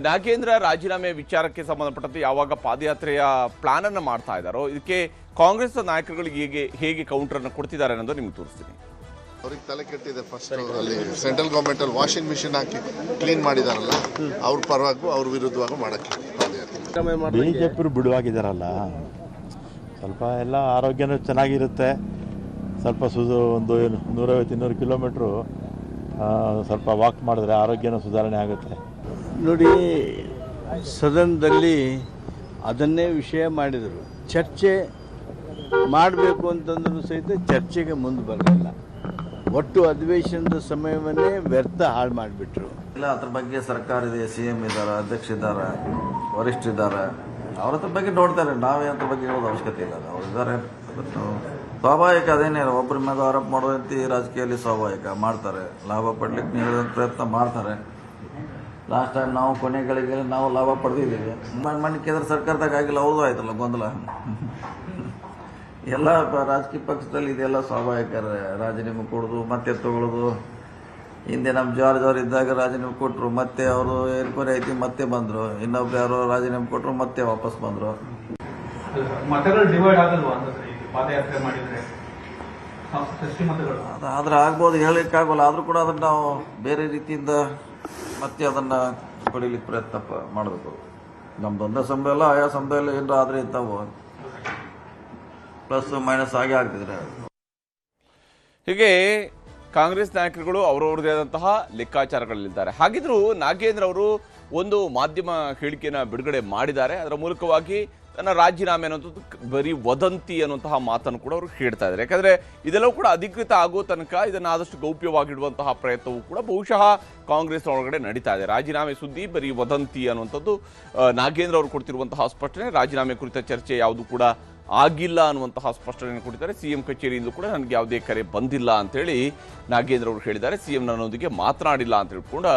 ನಾಗೇಂದ್ರ ರಾಜೀನಾಮೆ ವಿಚಾರಕ್ಕೆ ಸಂಬಂಧಪಟ್ಟಂತೆ ಯಾವಾಗ ಪಾದಯಾತ್ರೆಯ ಪ್ಲಾನ್ ಅನ್ನು ಮಾಡ್ತಾ ಇದ್ದಾರೋ ಇದಕ್ಕೆ ಕಾಂಗ್ರೆಸ್ ನಾಯಕರುಗಳಿಗೆ ಹೇಗೆ ಕೌಂಟರ್ ಅನ್ನು ಕೊಡ್ತಿದ್ದಾರೆ ಅನ್ನೋದು ನಿಮ್ಗೆ ತೋರಿಸ್ತೀನಿ. ಅವ್ರಿಗೆ ತಲೆ ಕೆಟ್ಟಿದೆ. ಫಸ್ಟ್ ಅಲ್ಲಿ ಸೆಂಟ್ರಲ್ ಗೌರ್ಮೆಂಟ್ ಅಲ್ಲಿ ವಾಷಿಂಗ್ ಮಿಷಿನ್ ಹಾಕಿ ಕ್ಲೀನ್ ಮಾಡಿದಾರಲ್ಲ, ಅವ್ರ ಪರವಾಗೂ ಅವ್ರ ವಿರುದ್ಧವಾಗೂ ಮಾಡಕ್ಕೆ ಬಿಜೆಪಿ ಬಿಡುವಾಗಿದ್ದಾರಲ್ಲ, ಸ್ವಲ್ಪ ಎಲ್ಲ ಆರೋಗ್ಯನೂ ಚೆನ್ನಾಗಿರುತ್ತೆ. ಸ್ವಲ್ಪ ಒಂದು 150-200 ಕಿಲೋಮೀಟ್ರು ಸ್ವಲ್ಪ ವಾಕ್ ಮಾಡಿದ್ರೆ ಆರೋಗ್ಯನೂ ಸುಧಾರಣೆ ಆಗುತ್ತೆ. ನೋಡಿ, ಸದನದಲ್ಲಿ ಅದನ್ನೇ ವಿಷಯ ಮಾಡಿದರು. ಚರ್ಚೆ ಮಾಡಬೇಕು ಅಂತಂದ್ರೂ ಸಹಿತ ಚರ್ಚೆಗೆ ಮುಂದೆ ಬರಲಿಲ್ಲ. ಒಟ್ಟು ಅಧಿವೇಶನದ ಸಮಯವನ್ನೇ ವ್ಯರ್ಥ ಹಾಳು ಮಾಡಿಬಿಟ್ರು. ಇಲ್ಲ, ಅದ್ರ ಬಗ್ಗೆ ಸರ್ಕಾರ ಇದೆ, CM ಇದ್ದಾರೆ, ಅಧ್ಯಕ್ಷ ಇದ್ದಾರೆ, ವರಿಷ್ಠರಿದ್ದಾರೆ, ಅವ್ರ ಹತ್ರ ಬಗ್ಗೆ ನೋಡ್ತಾರೆ. ನಾವೇ ಅದ್ರ ಬಗ್ಗೆ ಹೇಳೋದು ಅವಶ್ಯಕತೆ ಇಲ್ಲ. ಅವ್ರು ಇದ್ದಾರೆ, ಸ್ವಾಭಾವಿಕ. ಅದೇನೇ ಒಬ್ಬರ ಮೇಲೆ ಆರೋಪ ಮಾಡೋದಂತ ರಾಜಕೀಯದಲ್ಲಿ ಸ್ವಾಭಾವಿಕ. ಮಾಡ್ತಾರೆ, ಲಾಭ ಪಡ್ಲಿಕ್ಕೆ ನೀಡೋ ಪ್ರಯತ್ನ ಮಾಡ್ತಾರೆ. ಲಾಸ್ಟ್ ಟೈಮ್ ನಾವು ಕೊನೆಗಳಿಗೆ ನಾವು ಲಾಭ ಪಡೆದಿದ್ದೀವಿ. ಮನೆ ಕೇಂದ್ರ ಸರ್ಕಾರದಾಗ ಆಗಿಲ್ಲ, ಅವ್ರದ್ದು ಆಯ್ತಲ್ಲ ಗೊಂದಲ. ಎಲ್ಲ ರಾಜಕೀಯ ಪಕ್ಷದಲ್ಲಿ ಇದೆಲ್ಲ ಸ್ವಾಭಾವಿಕ. ರಾಜೀನಾಮೆ ಕೊಡೋದು ಮತ್ತೆ ತಗೊಳ್ಳೋದು. ಹಿಂದೆ ನಮ್ಮ ಜಾರ್ಜ್ ಇದ್ದಾಗ ರಾಜೀನಾಮೆ ಕೊಟ್ಟರು, ಮತ್ತೆ ಅವರು ಎನ್ಕ್ವೈರಿ ಐತಿ ಮತ್ತೆ ಬಂದರು. ಇನ್ನೊಬ್ರು ಯಾರೋ ರಾಜೀನಾಮೆ ಕೊಟ್ಟರು, ಮತ್ತೆ ವಾಪಸ್ ಬಂದರು. ಮತಗಳು ಡಿವೈಡ್ ಆಗಲ್ವಾ ಪಾದಯಾತ್ರೆ ಮಾಡಿದ್ರೆ? ಆದ್ರೆ ಆಗ್ಬೋದು, ಹೇಳಲಿಕ್ಕಾಗಲ್ಲ. ಆದರೂ ಕೂಡ ಅದನ್ನು ನಾವು ಬೇರೆ ರೀತಿಯಿಂದ ಮತ್ತೆ ಅದನ್ನು ಪಡೀಲಿಕ್ಕೆ ಪ್ರಯತ್ನ ಮಾಡಬೇಕು. ನಮ್ದು ಒಂದೇ ಸಮಯ ಅಲ್ಲ, ಆಯಾ ಸಮಯದಲ್ಲಿ ಏನಾರ ಆದರೆ ಇರ್ತಾವೆ, ಪ್ಲಸ್ ಮೈನಸ್ ಆಗಿ ಆಗ್ತಿದ್ರೆ. ಹೀಗೆ ಕಾಂಗ್ರೆಸ್ ನಾಯಕರುಗಳು ಅವರವರದೇ ಆದಂತಹ ಲೆಕ್ಕಾಚಾರಗಳಲ್ಲಿದ್ದಾರೆ. ಹಾಗಿದ್ರೂ ನಾಗೇಂದ್ರ ಅವರು ಒಂದು ಮಾಧ್ಯಮ ಹೇಳಿಕೆಯನ್ನು ಬಿಡುಗಡೆ ಮಾಡಿದ್ದಾರೆ. ಅದರ ಮೂಲಕವಾಗಿ ತನ್ನ ರಾಜೀನಾಮೆ ಅನ್ನೋದು ಬರೀ ವದಂತಿ ಅನ್ನುವಂತಹ ಮಾತನ್ನು ಕೂಡ ಅವರು ಹೇಳ್ತಾ ಇದ್ದಾರೆ. ಯಾಕಂದರೆ ಇದೆಲ್ಲವೂ ಕೂಡ ಅಧಿಕೃತ ಆಗೋ ತನಕ ಇದನ್ನು ಆದಷ್ಟು ಗೌಪ್ಯವಾಗಿಡುವಂತಹ ಪ್ರಯತ್ನವೂ ಕೂಡ ಬಹುಶಃ ಕಾಂಗ್ರೆಸ್ ಒಳಗಡೆ ನಡೀತಾ ಇದೆ. ರಾಜೀನಾಮೆ ಸುದ್ದಿ ಬರೀ ವದಂತಿ ಅನ್ನುವಂಥದ್ದು ನಾಗೇಂದ್ರ ಅವರು ಕೊಡ್ತಿರುವಂತಹ ಸ್ಪಷ್ಟನೆ. ರಾಜೀನಾಮೆ ಕುರಿತ ಚರ್ಚೆ ಯಾವುದು ಕೂಡ ಆಗಿಲ್ಲ ಅನ್ನುವಂತಹ ಸ್ಪಷ್ಟನೆಯನ್ನು ಕೊಟ್ಟಿದ್ದಾರೆ. CM ಕಚೇರಿಯಿಂದ ಕೂಡ ನನಗೆ ಯಾವುದೇ ಕರೆ ಬಂದಿಲ್ಲ ಅಂತೇಳಿ ನಾಗೇಂದ್ರ ಅವರು ಹೇಳಿದ್ದಾರೆ. CM ನನ್ನೊಂದಿಗೆ ಮಾತನಾಡಿಲ್ಲ ಅಂತ ಹೇಳ್ಕೊಂಡು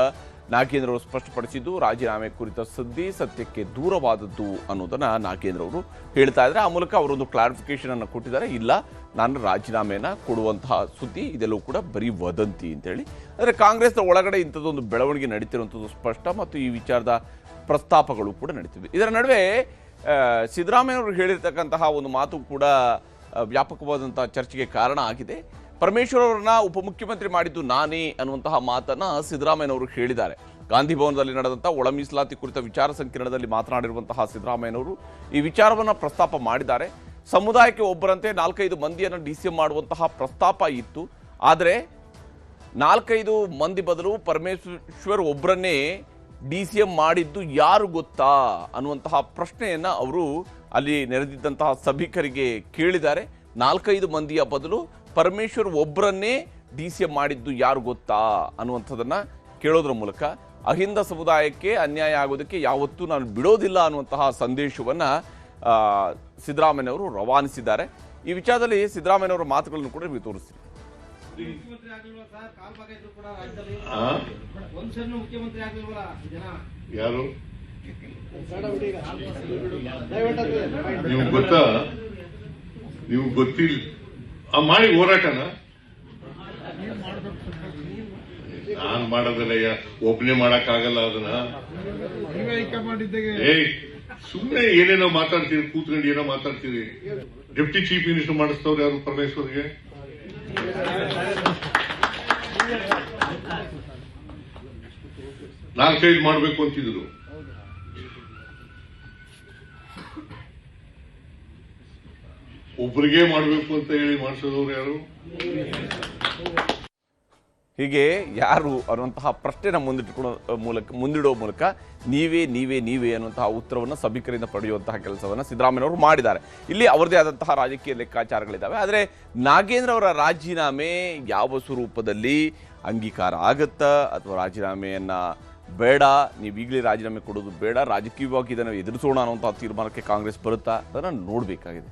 ನಾಗೇಂದ್ರ ಅವರು ಸ್ಪಷ್ಟಪಡಿಸಿದ್ದು ರಾಜೀನಾಮೆ ಕುರಿತ ಸುದ್ದಿ ಸತ್ಯಕ್ಕೆ ದೂರವಾದದ್ದು ಅನ್ನೋದನ್ನು ನಾಗೇಂದ್ರ ಅವರು ಹೇಳ್ತಾ ಇದ್ದಾರೆ. ಆ ಮೂಲಕ ಅವರೊಂದು ಕ್ಲಾರಿಫಿಕೇಶನ್ ಅನ್ನು ಕೊಟ್ಟಿದ್ದಾರೆ. ಇಲ್ಲ, ನಾನು ರಾಜೀನಾಮೆಯನ್ನು ಕೊಡುವಂತಹ ಸುದ್ದಿ ಇದೆಲ್ಲವೂ ಕೂಡ ಬರೀ ವದಂತಿ ಅಂತೇಳಿ. ಆದರೆ ಕಾಂಗ್ರೆಸ್ನ ಒಳಗಡೆ ಇಂಥದ್ದೊಂದು ಬೆಳವಣಿಗೆ ನಡೀತಿರುವಂಥದ್ದು ಸ್ಪಷ್ಟ ಮತ್ತು ಈ ವಿಚಾರದ ಪ್ರಸ್ತಾಪಗಳು ಕೂಡ ನಡೀತಿವೆ. ಇದರ ನಡುವೆ ಸಿದ್ದರಾಮಯ್ಯವರು ಹೇಳಿರ್ತಕ್ಕಂತಹ ಒಂದು ಮಾತು ಕೂಡ ವ್ಯಾಪಕವಾದಂತಹ ಚರ್ಚೆಗೆ ಕಾರಣ ಆಗಿದೆ. ಪರಮೇಶ್ವರ್ ಅವರನ್ನ ಉಪಮುಖ್ಯಮಂತ್ರಿ ಮಾಡಿದ್ದು ನಾನೇ ಅನ್ನುವಂತಹ ಮಾತನ್ನ ಸಿದ್ದರಾಮಯ್ಯನವರು ಹೇಳಿದ್ದಾರೆ. ಗಾಂಧಿ ಭವನದಲ್ಲಿ ನಡೆದಂಥ ಒಳ ಮೀಸಲಾತಿ ಕುರಿತ ವಿಚಾರ ಸಂಕಿರಣದಲ್ಲಿ ಮಾತನಾಡಿರುವಂತಹ ಸಿದ್ದರಾಮಯ್ಯನವರು ಈ ವಿಚಾರವನ್ನು ಪ್ರಸ್ತಾಪ ಮಾಡಿದ್ದಾರೆ. ಸಮುದಾಯಕ್ಕೆ ಒಬ್ಬರಂತೆ 4-5 ಮಂದಿಯನ್ನು DCM ಮಾಡುವಂತಹ ಪ್ರಸ್ತಾಪ ಇತ್ತು. ಆದರೆ 4-5 ಮಂದಿ ಬದಲು ಪರಮೇಶ್ವರ್ ಒಬ್ಬರನ್ನೇ DCM ಮಾಡಿದ್ದು ಯಾರು ಗೊತ್ತಾ ಅನ್ನುವಂತಹ ಪ್ರಶ್ನೆಯನ್ನು ಅವರು ಅಲ್ಲಿ ನೆರೆದಿದ್ದಂತಹ ಸಭಿಕರಿಗೆ ಕೇಳಿದ್ದಾರೆ. 4-5 ಮಂದಿಯ ಬದಲು ಪರಮೇಶ್ವರ್ ಒಬ್ಬರನ್ನೇ DCM ಮಾಡಿದ್ದು ಯಾರು ಗೊತ್ತಾ ಅನ್ನುವಂಥದ್ದನ್ನು ಕೇಳೋದ್ರ ಮೂಲಕ ಅಹಿಂದ ಸಮುದಾಯಕ್ಕೆ ಅನ್ಯಾಯ ಆಗೋದಕ್ಕೆ ಯಾವತ್ತೂ ನಾನು ಬಿಡೋದಿಲ್ಲ ಅನ್ನುವಂತಹ ಸಂದೇಶವನ್ನು ಸಿದ್ದರಾಮಯ್ಯನವರು ರವಾನಿಸಿದ್ದಾರೆ. ಈ ವಿಚಾರದಲ್ಲಿ ಸಿದ್ದರಾಮಯ್ಯನವರ ಮಾತುಗಳನ್ನು ಕೂಡ ನೀವು ತೋರಿಸ್ತೀವಿ. ಯಾರು ನೀವು ಗೊತ್ತಾ? ನೀವು ಗೊತ್ತಿಲ್ಲ ಮಾಡಿ ಹೋರಾಟನ ನಾನ್ ಮಾಡೋದಲ್ಲ, ಒಬ್ನೇ ಮಾಡಕ್ ಆಗಲ್ಲ ಅದನ್ನ. ಸುಮ್ಮನೆ ಏನೇನೋ ಮಾತಾಡ್ತೀರಿ, ಕೂತ್ಕೊಂಡು ಏನೋ ಮಾತಾಡ್ತೀರಿ. ಡೆಪ್ಟಿ ಚೀಫ್ ಮಿನಿಸ್ಟರ್ ಮಾಡಿಸ್ತವ್ರು ಯಾರು ಪರಮೇಶ್ವರ್ಗೆ? 4-5 ಮಾಡಬೇಕು ಅಂತಿದ್ರು. ಒಬ್ಬರಿಗೆ ಮಾಡಬೇಕು ಅಂತ ಹೇಳಿ ಮಾಡಿಸೋದವ್ರು ಯಾರು? ಹೀಗೆ ಯಾರು ಅನ್ನುವಂತಹ ಪ್ರಶ್ನೆನ ಮುಂದಿಡೋ ಮೂಲಕ ನೀವೇ ಅನ್ನುವಂತಹ ಉತ್ತರವನ್ನು ಸಭಿಕರಿಂದ ಪಡೆಯುವಂತಹ ಕೆಲಸವನ್ನು ಸಿದ್ದರಾಮಯ್ಯನವರು ಮಾಡಿದ್ದಾರೆ. ಇಲ್ಲಿ ಅವರದೇ ಆದಂತಹ ರಾಜಕೀಯ ಲೆಕ್ಕಾಚಾರಗಳಿದ್ದಾವೆ. ಆದರೆ ನಾಗೇಂದ್ರ ಅವರ ರಾಜೀನಾಮೆ ಯಾವ ಸ್ವರೂಪದಲ್ಲಿ ಅಂಗೀಕಾರ ಆಗುತ್ತಾ ಅಥವಾ ರಾಜೀನಾಮೆಯನ್ನು ಬೇಡ, ನೀವು ಈಗಲೇ ರಾಜೀನಾಮೆ ಕೊಡೋದು ಬೇಡ, ರಾಜಕೀಯವಾಗಿ ಇದನ್ನು ಎದುರಿಸೋಣ ಅನ್ನುವಂತಹ ತೀರ್ಮಾನಕ್ಕೆ ಕಾಂಗ್ರೆಸ್ ಬರುತ್ತಾ ಅದನ್ನು ನೋಡಬೇಕಾಗಿದೆ.